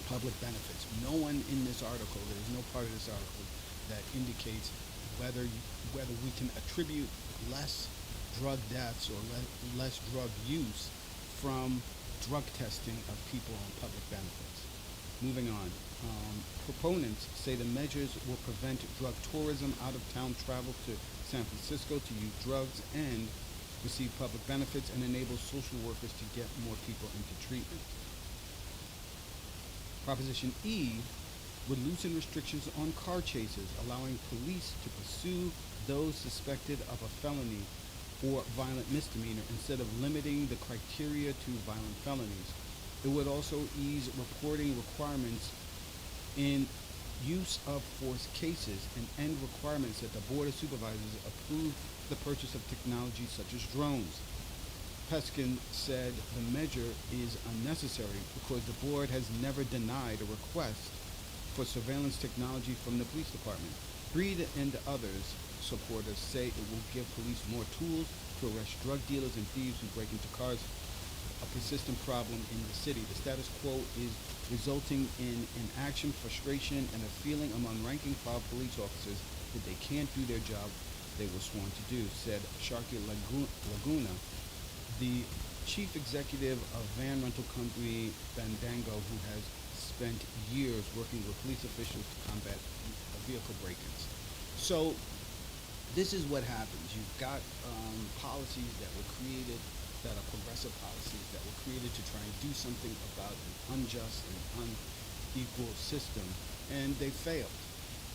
public benefits. No one in this article, there's no part of this article that indicates whether we can attribute less drug deaths or less drug use from drug testing of people on public benefits. Moving on, proponents say the measures will prevent drug tourism, out-of-town travel to San Francisco to use drugs and receive public benefits, and enable social workers to get more people into treatment. Proposition E would loosen restrictions on car chases, allowing police to pursue those suspected of a felony or violent misdemeanor instead of limiting the criteria to violent felonies. It would also ease reporting requirements in use of force cases and end requirements that the Board of Supervisors approve the purchase of technology such as drones. Peskin said the measure is unnecessary because the board has never denied a request for surveillance technology from the police department. Breed and others supporters say it will give police more tools to arrest drug dealers and thieves who break into cars, a persistent problem in the city. The status quo is resulting in inaction, frustration, and a feeling among rank-and-file police officers that they can't do their job they were sworn to do, said Sharky Laguna, the chief executive of van rental company Bandango, who has spent years working with police officials to combat vehicle break-ins. So this is what happens. You've got policies that were created that are progressive policies that were created to try and do something about an unjust and unequal system, and they failed.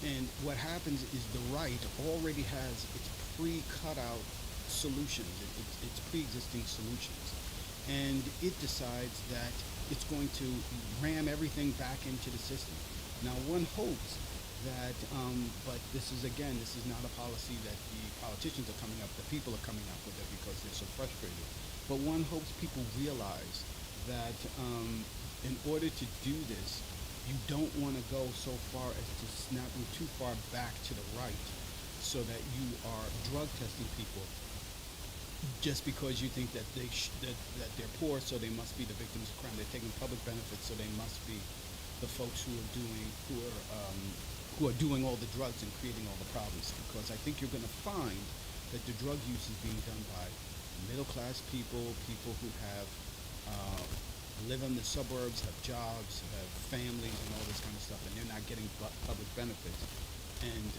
And what happens is the right already has its pre-cut out solutions, its pre-existing solutions, and it decides that it's going to ram everything back into the system. Now, one hopes that, but this is not a policy that the politicians are coming up, the people are coming up with it because they're so frustrated. But one hopes people realize that in order to do this, you don't want to go so far as to snap them too far back to the right so that you are drug testing people just because you think that that they're poor, so they must be the victims of crime. They're taking public benefits, so they must be the folks who are doing all the drugs and creating all the problems. Because I think you're going to find that the drug use is being done by middle-class people, people who have live in the suburbs, have jobs, have families, and all this kind of stuff, and they're not getting public benefits. And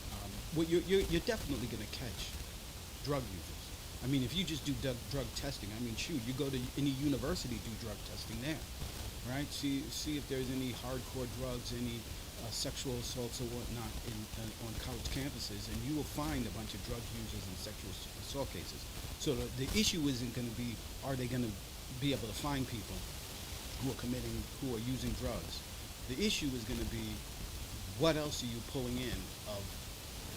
what you're definitely going to catch drug users. I mean, if you just do drug testing, I mean, shoot, you go to any university, do drug testing there, right? See if there's any hardcore drugs, any sexual assaults or whatnot on college campuses, and you will find a bunch of drug users and sexual assault cases. So the issue isn't going to be, are they going to be able to find people who are using drugs? The issue is going to be, what else are you pulling in of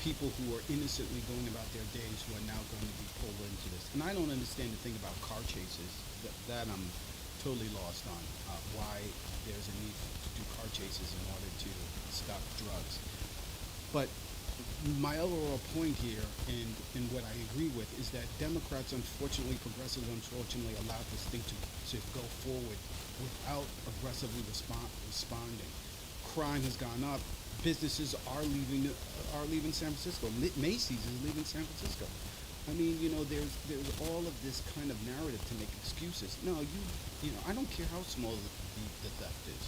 people who are innocently going about their days who are now going to be pulled into this? And I don't understand the thing about car chases. That I'm totally lost on. Why there's a need to do car chases in order to stop drugs. But my overall point here, and what I agree with, is that Democrats, unfortunately, progressives, unfortunately, allowed this thing to go forward without aggressively responding. Crime has gone up. Businesses are leaving San Francisco. Macy's is leaving San Francisco. I mean, there's all of this kind of narrative to make excuses. No, I don't care how small the theft is.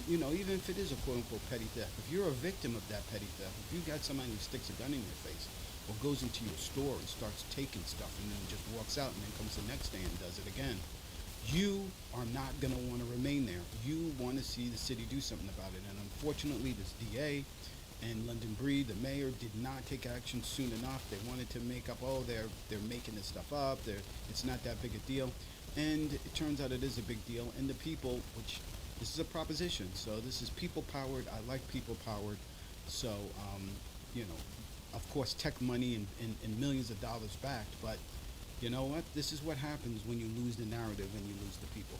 Even if it is a quote-unquote petty theft, if you're a victim of that petty theft, if you got somebody who sticks a gun in your face or goes into your store and starts taking stuff and then just walks out and then comes the next day and does it again, you are not going to want to remain there. You want to see the city do something about it. And unfortunately, this DA and London Breed, the mayor, did not take action soon enough. They wanted to make up, they're making this stuff up. It's not that big a deal. And it turns out it is a big deal. And the people, which this is a proposition. So this is people-powered. I like people-powered. So, of course, tech money and millions of dollars backed. But you know what? This is what happens when you lose the narrative and you lose the people.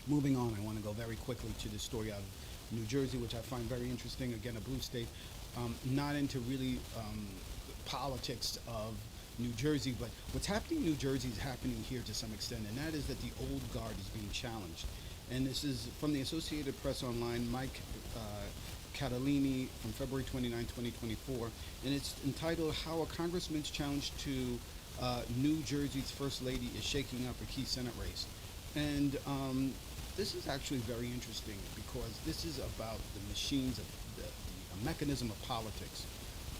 Moving on, I want to go very quickly to the story out of New Jersey, which I find very interesting. Again, a blue state. Not into really politics of New Jersey, but what's happening in New Jersey is happening here to some extent, and that is that the old guard is being challenged. And this is from the Associated Press Online, Mike Catalini, from February 29, 2024, and it's entitled "How a Congressman's Challenge to New Jersey's First Lady is Shaking Up a Key Senate Race." And this is actually very interesting because this is about the machines of the mechanism of politics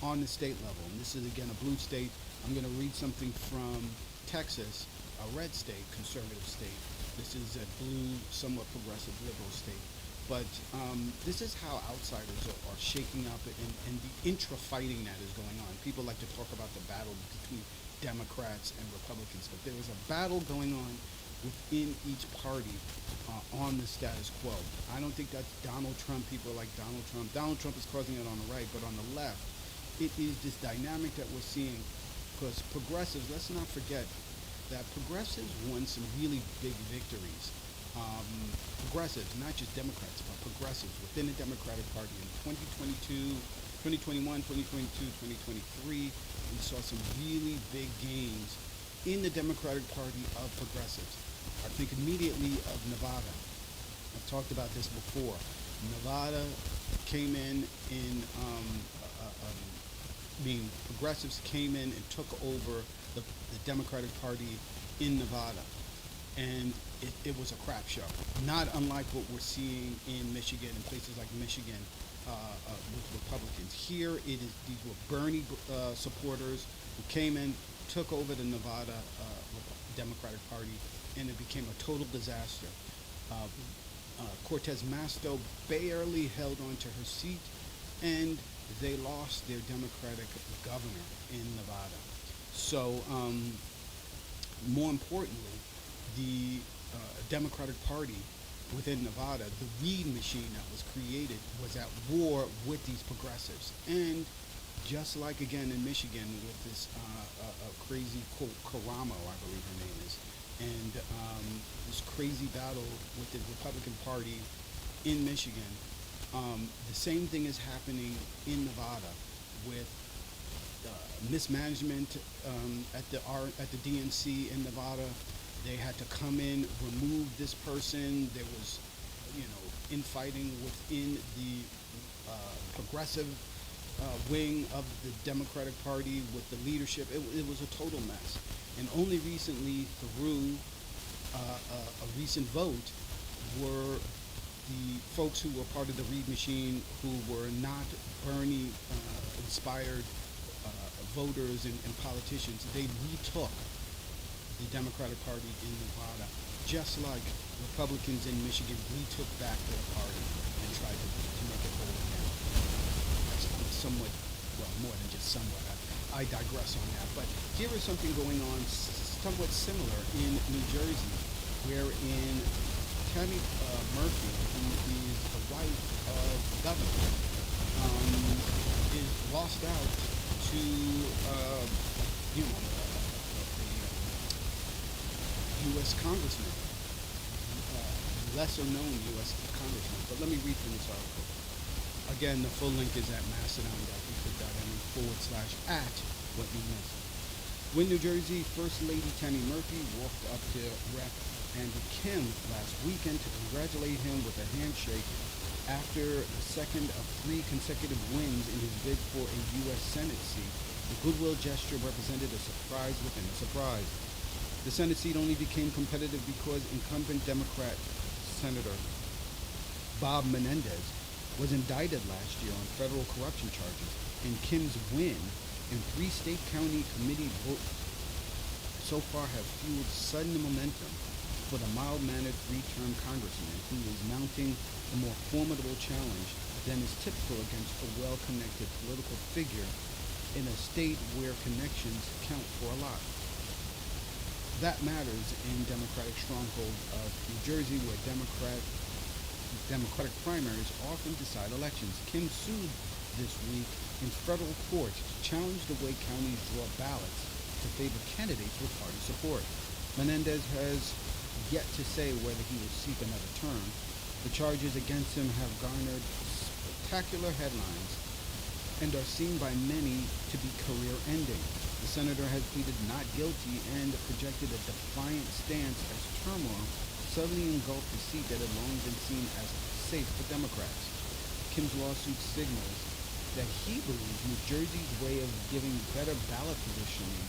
on the state level. And this is, again, a blue state. I'm going to read something from Texas, a red state, conservative state. This is a blue, somewhat progressive liberal state. But this is how outsiders are shaking up and the intra-fighting that is going on. People like to talk about the battle between Democrats and Republicans, but there was a battle going on within each party on the status quo. I don't think that's Donald Trump. People are like Donald Trump. Donald Trump is causing it on the right, but on the left, it is this dynamic that we're seeing. Because progressives, let's not forget that progressives won some really big victories. Progressives, not just Democrats, but progressives within the Democratic Party in 2022, 2021, 2022, 2023, we saw some really big gains in the Democratic Party of progressives. I think immediately of Nevada. I've talked about this before. Nevada came in progressives came in and took over the Democratic Party in Nevada. And it was a crap show. Not unlike what we're seeing in Michigan and places like Michigan with Republicans. Here it is, these were Bernie supporters who came in, took over the Nevada Democratic Party, and it became a total disaster. Cortez Masto barely held on to her seat, and they lost their Democratic governor in Nevada. So, more importantly, the Democratic Party within Nevada, the Reed machine that was created, was at war with these progressives. And just like again in Michigan with this crazy Karamo, I believe her name is, and this crazy battle with the Republican Party in Michigan, the same thing is happening in Nevada with mismanagement at the DNC in Nevada. They had to come in, remove this person. There was, infighting within the progressive wing of the Democratic Party with the leadership. It was a total mess. And only recently, through a recent vote, were the folks who were part of the Reed machine, who were not Bernie inspired voters and politicians, they retook the Democratic Party in Nevada, just like Republicans in Michigan retook back their party and tried to make it whole again. That's somewhat, well, more than just somewhat. I digress on that. But here is something going on somewhat similar in New Jersey, wherein Tammy Murphy, who is the wife of the governor, is lost out to, U.S. congressman, lesser known U.S. congressman. But let me read from this article. Again, the full link is at mastodon.ethos.me/@whatyoumissed. When New Jersey First Lady Tammy Murphy walked up to Rep. Andy Kim last weekend to congratulate him with a handshake after the second of 3 consecutive wins in his bid for a U.S. Senate seat, the goodwill gesture represented a surprise within a surprise. The Senate seat only became competitive because incumbent Democrat Senator Bob Menendez was indicted last year on federal corruption charges, and Kim's win in 3 state county committee votes so far have fueled sudden momentum for the mild-mannered 3-term congressman who is mounting a more formidable challenge than is typical against a well-connected political figure in a state where connections count for a lot. That matters in Democratic stronghold of New Jersey, where Democratic primaries often decide elections. Kim sued this week in federal court to challenge the way counties draw ballots to favor candidates with party support. Menendez has yet to say whether he will seek another term. The charges against him have garnered spectacular headlines and are seen by many to be career-ending. The senator has pleaded not guilty and projected a defiant stance as turmoil suddenly engulfed the seat that had long been seen as safe for Democrats. Kim's lawsuit signals that he believes New Jersey's way of giving better ballot positioning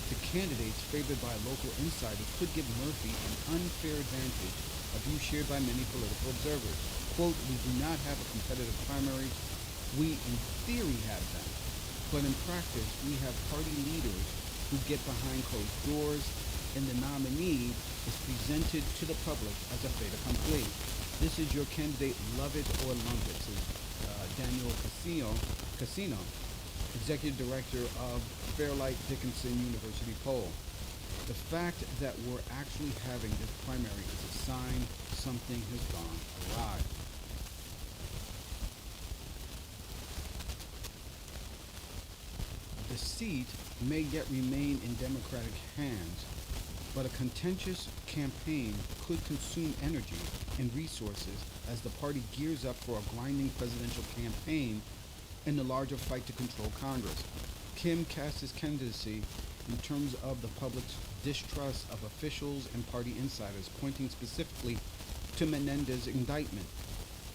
to candidates favored by local insiders could give Murphy an unfair advantage, a view shared by many political observers. Quote, "We do not have a competitive primary. We, in theory, have them. But in practice, we have party leaders who get behind closed doors, and the nominee is presented to the public as a fait accompli. This is your candidate, love it or lump it," says Daniel Casino, executive director of Fairlight Dickinson University poll. The fact that we're actually having this primary is a sign something has gone awry. The seat may yet remain in Democratic hands, but a contentious campaign could consume energy and resources as the party gears up for a grinding presidential campaign in the larger fight to control Congress. Kim cast his candidacy in terms of the public's distrust of officials and party insiders, pointing specifically to Menendez's indictment.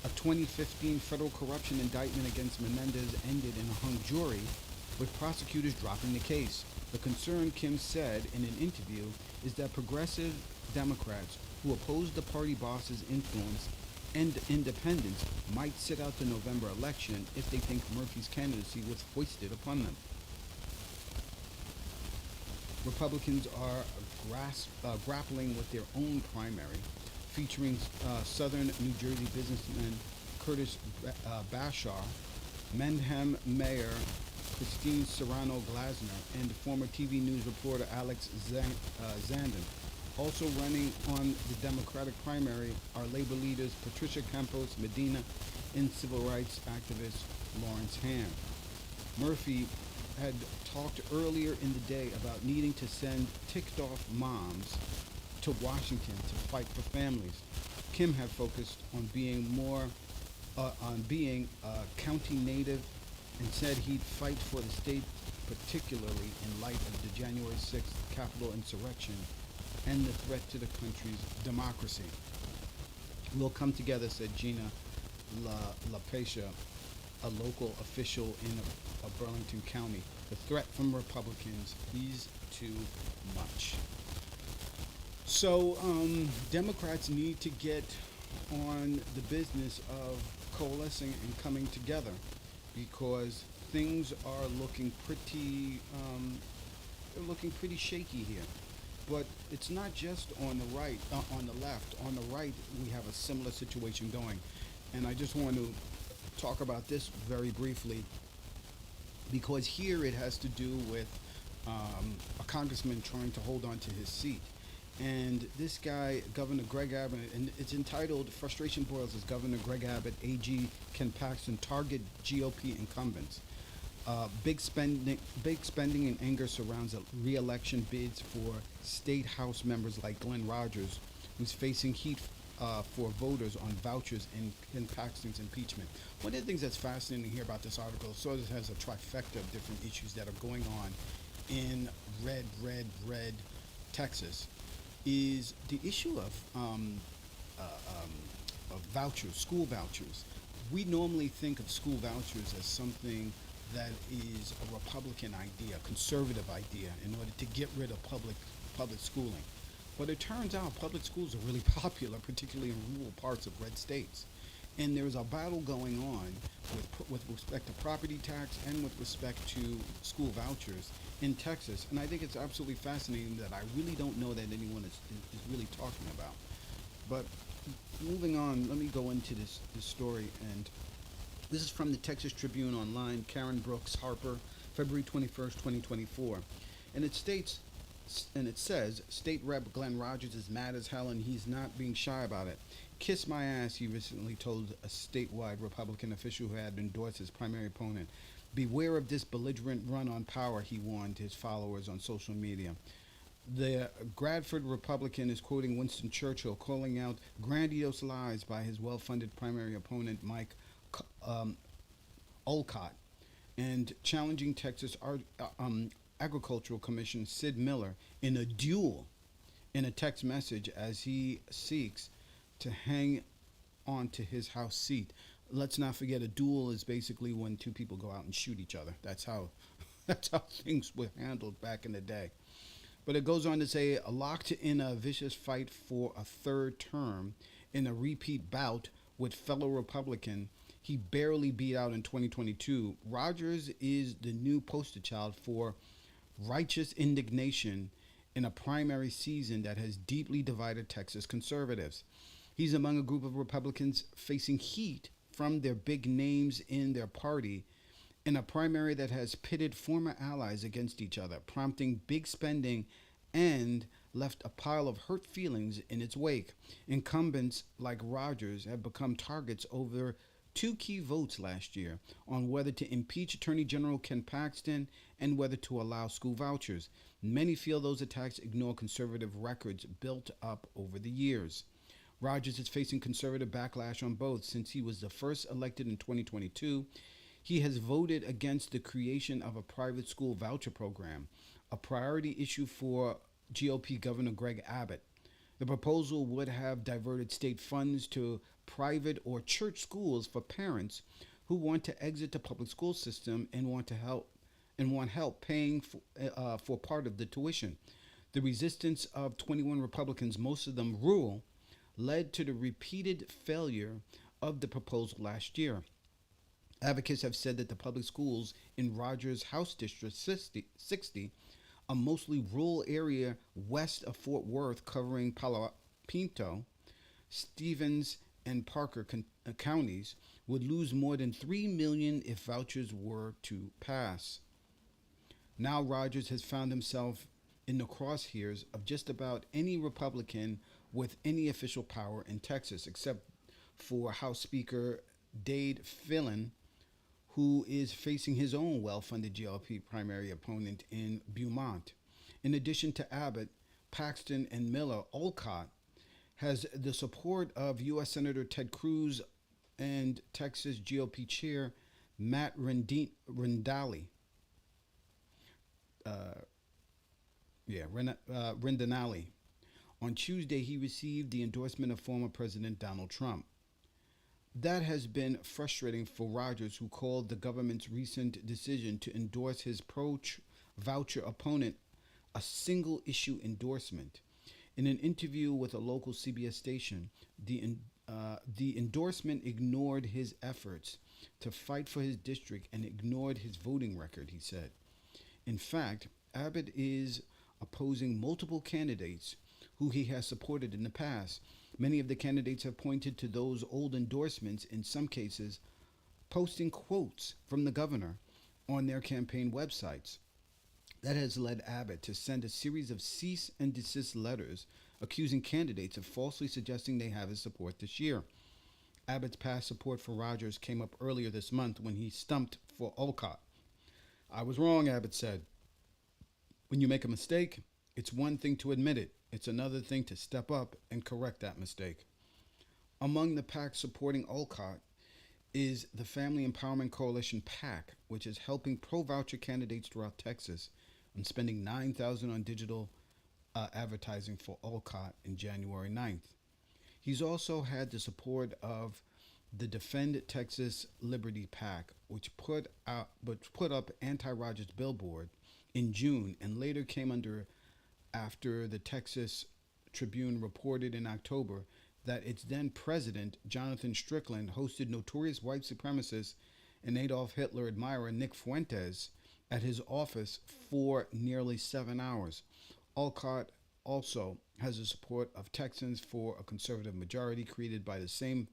A 2015 federal corruption indictment against Menendez ended in a hung jury, with prosecutors dropping the case. The concern, Kim said in an interview, is that progressive Democrats who oppose the party boss's influence and independence might sit out the November election if they think Murphy's candidacy was foisted upon them. Republicans are grappling with their own primary, featuring southern New Jersey businessman Curtis Bashar, Mendham Mayor Christine Serrano-Glasner, and former TV news reporter Alex Zandon. Also running on the Democratic primary are labor leaders Patricia Campos Medina and civil rights activist Lawrence Hand. Murphy had talked earlier in the day about needing to send ticked-off moms to Washington to fight for families. Kim had focused on being a county native and said he'd fight for the state, particularly in light of the January 6th Capitol insurrection and the threat to the country's democracy. We'll come together, said Gina LaPacia, a local official in Burlington County. The threat from Republicans is too much. So Democrats need to get on the business of coalescing and coming together, because things are looking pretty shaky here. But it's not just on the right, on the left. On the right, we have a similar situation going. And I just want to talk about this very briefly, because here it has to do with a congressman trying to hold on to his seat. And this guy, Governor Greg Abbott, and it's entitled "Frustration Boils as Governor Greg Abbott, AG Ken Paxton Target GOP Incumbents." Big spending and anger surrounds re-election bids for state house members like Glenn Rogers, who's facing heat for voters on vouchers in Ken Paxton's impeachment. One of the things that's fascinating here about this article sort of has a trifecta of different issues that are going on in red Texas, is the issue of vouchers, school vouchers. We normally think of school vouchers as something that is a Republican idea, conservative idea, in order to get rid of public schooling. But it turns out public schools are really popular, particularly in rural parts of red states. And there's a battle going on with respect to property tax and with respect to school vouchers in Texas. And I think it's absolutely fascinating that I really don't know that anyone is really talking about. But moving on, let me go into this story. And this is from the Texas Tribune Online, Karen Brooks Harper, February 21st, 2024. And it states, and it says, State Rep Glenn Rogers is mad as hell and he's not being shy about it. Kiss my ass, he recently told a statewide Republican official who had endorsed his primary opponent. Beware of this belligerent run on power, he warned his followers on social media. The Bradford Republican is quoting Winston Churchill, calling out grandiose lies by his well-funded primary opponent, Mike Olcott, and challenging Texas Agricultural Commissioner Sid Miller in a duel in a text message as he seeks to hang on to his House seat. Let's not forget, a duel is basically when two people go out and shoot each other. That's how things were handled back in the day. But it goes on to say, locked in a vicious fight for a third term in a repeat bout with fellow Republican he barely beat out in 2022, Rogers is the new poster child for righteous indignation in a primary season that has deeply divided Texas conservatives. He's among a group of Republicans facing heat from their big names in their party in a primary that has pitted former allies against each other, prompting big spending and left a pile of hurt feelings in its wake. Incumbents like Rogers have become targets over two key votes last year on whether to impeach Attorney General Ken Paxton and whether to allow school vouchers. Many feel those attacks ignore conservative records built up over the years. Rogers is facing conservative backlash on both. Since he was the first elected in 2022, he has voted against the creation of a private school voucher program, a priority issue for GOP Governor Greg Abbott. The proposal would have diverted state funds to private or church schools for parents who want to exit the public school system and want help paying for part of the tuition. The resistance of 21 Republicans, most of them rural, led to the repeated failure of the proposal last year. Advocates have said that the public schools in Rogers' House District 60, a mostly rural area west of Fort Worth covering Palo Pinto, Stevens, and Parker counties, would lose more than $3 million if vouchers were to pass. Now Rogers has found himself in the crosshairs of just about any Republican with any official power in Texas, except for House Speaker Dade Phelan, who is facing his own well-funded GOP primary opponent in Beaumont. In addition to Abbott, Paxton, and Miller, Olcott has the support of U.S. Senator Ted Cruz and Texas GOP Chair Matt Rindali. Rindinali. On Tuesday, he received the endorsement of former President Donald Trump. That has been frustrating for Rogers, who called the government's recent decision to endorse his pro-voucher opponent a single-issue endorsement. In an interview with a local CBS station, the endorsement ignored his efforts to fight for his district and ignored his voting record, he said. In fact, Abbott is opposing multiple candidates who he has supported in the past. Many of the candidates have pointed to those old endorsements, in some cases, posting quotes from the governor on their campaign websites. That has led Abbott to send a series of cease and desist letters accusing candidates of falsely suggesting they have his support this year. Abbott's past support for Rogers came up earlier this month when he stumped for Olcott. "I was wrong," Abbott said. "When you make a mistake, it's one thing to admit it. It's another thing to step up and correct that mistake." Among the PAC supporting Olcott is the Family Empowerment Coalition PAC, which is helping pro-voucher candidates throughout Texas and spending $9,000 on digital advertising for Olcott in January 9th. He's also had the support of the Defend Texas Liberty PAC, which put up anti-Rogers billboard in June and later came under after the Texas Tribune reported in October that its then president, Jonathan Strickland, hosted notorious white supremacist and Adolf Hitler admirer Nick Fuentes at his office for nearly 7 hours. Olcott also has the support of Texans for a conservative majority created by the same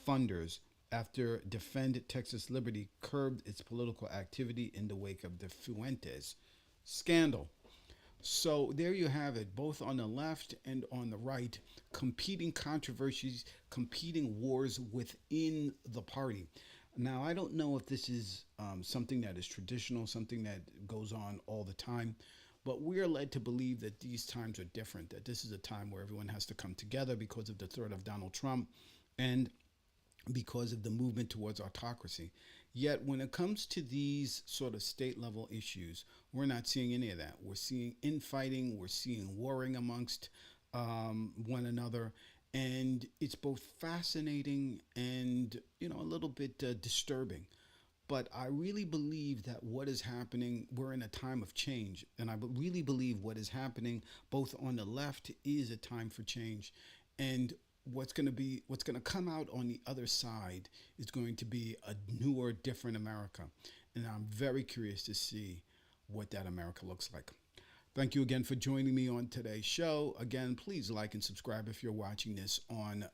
funders after Defend Texas Liberty curbed its political activity in the wake of the Fuentes scandal. So there you have it, both on the left and on the right, competing controversies, competing wars within the party. Now, I don't know if this is something that is traditional, something that goes on all the time, but we are led to believe that these times are different, that this is a time where everyone has to come together because of the threat of Donald Trump and because of the movement towards autocracy. Yet when it comes to these sort of state level issues, we're not seeing any of that. We're seeing infighting, we're seeing warring amongst one another, and it's both fascinating and, a little bit disturbing. But I really believe that what is happening, we're in a time of change, and I really believe what is happening both on the left is a time for change, and what's going to come out on the other side is going to be a newer, different America. And I'm very curious to see what that America looks like. Thank you again for joining me on today's show. Again, please like and subscribe if you're watching this on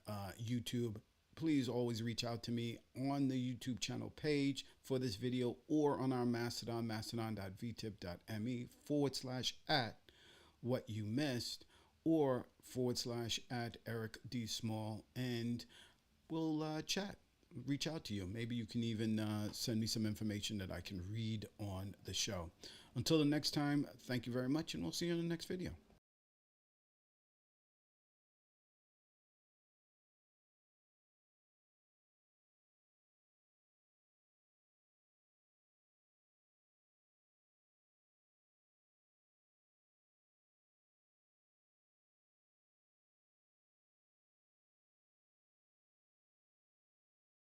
YouTube. please always reach out to me on the YouTube channel page for this video or on our Mastodon, mastodon.vtip.me/@ what you missed or /@ Eric D. Small, and we'll chat. Reach out to you. Maybe you can even send me some information that I can read on the show. Until the next time, thank you very much, and we'll see you in the next video.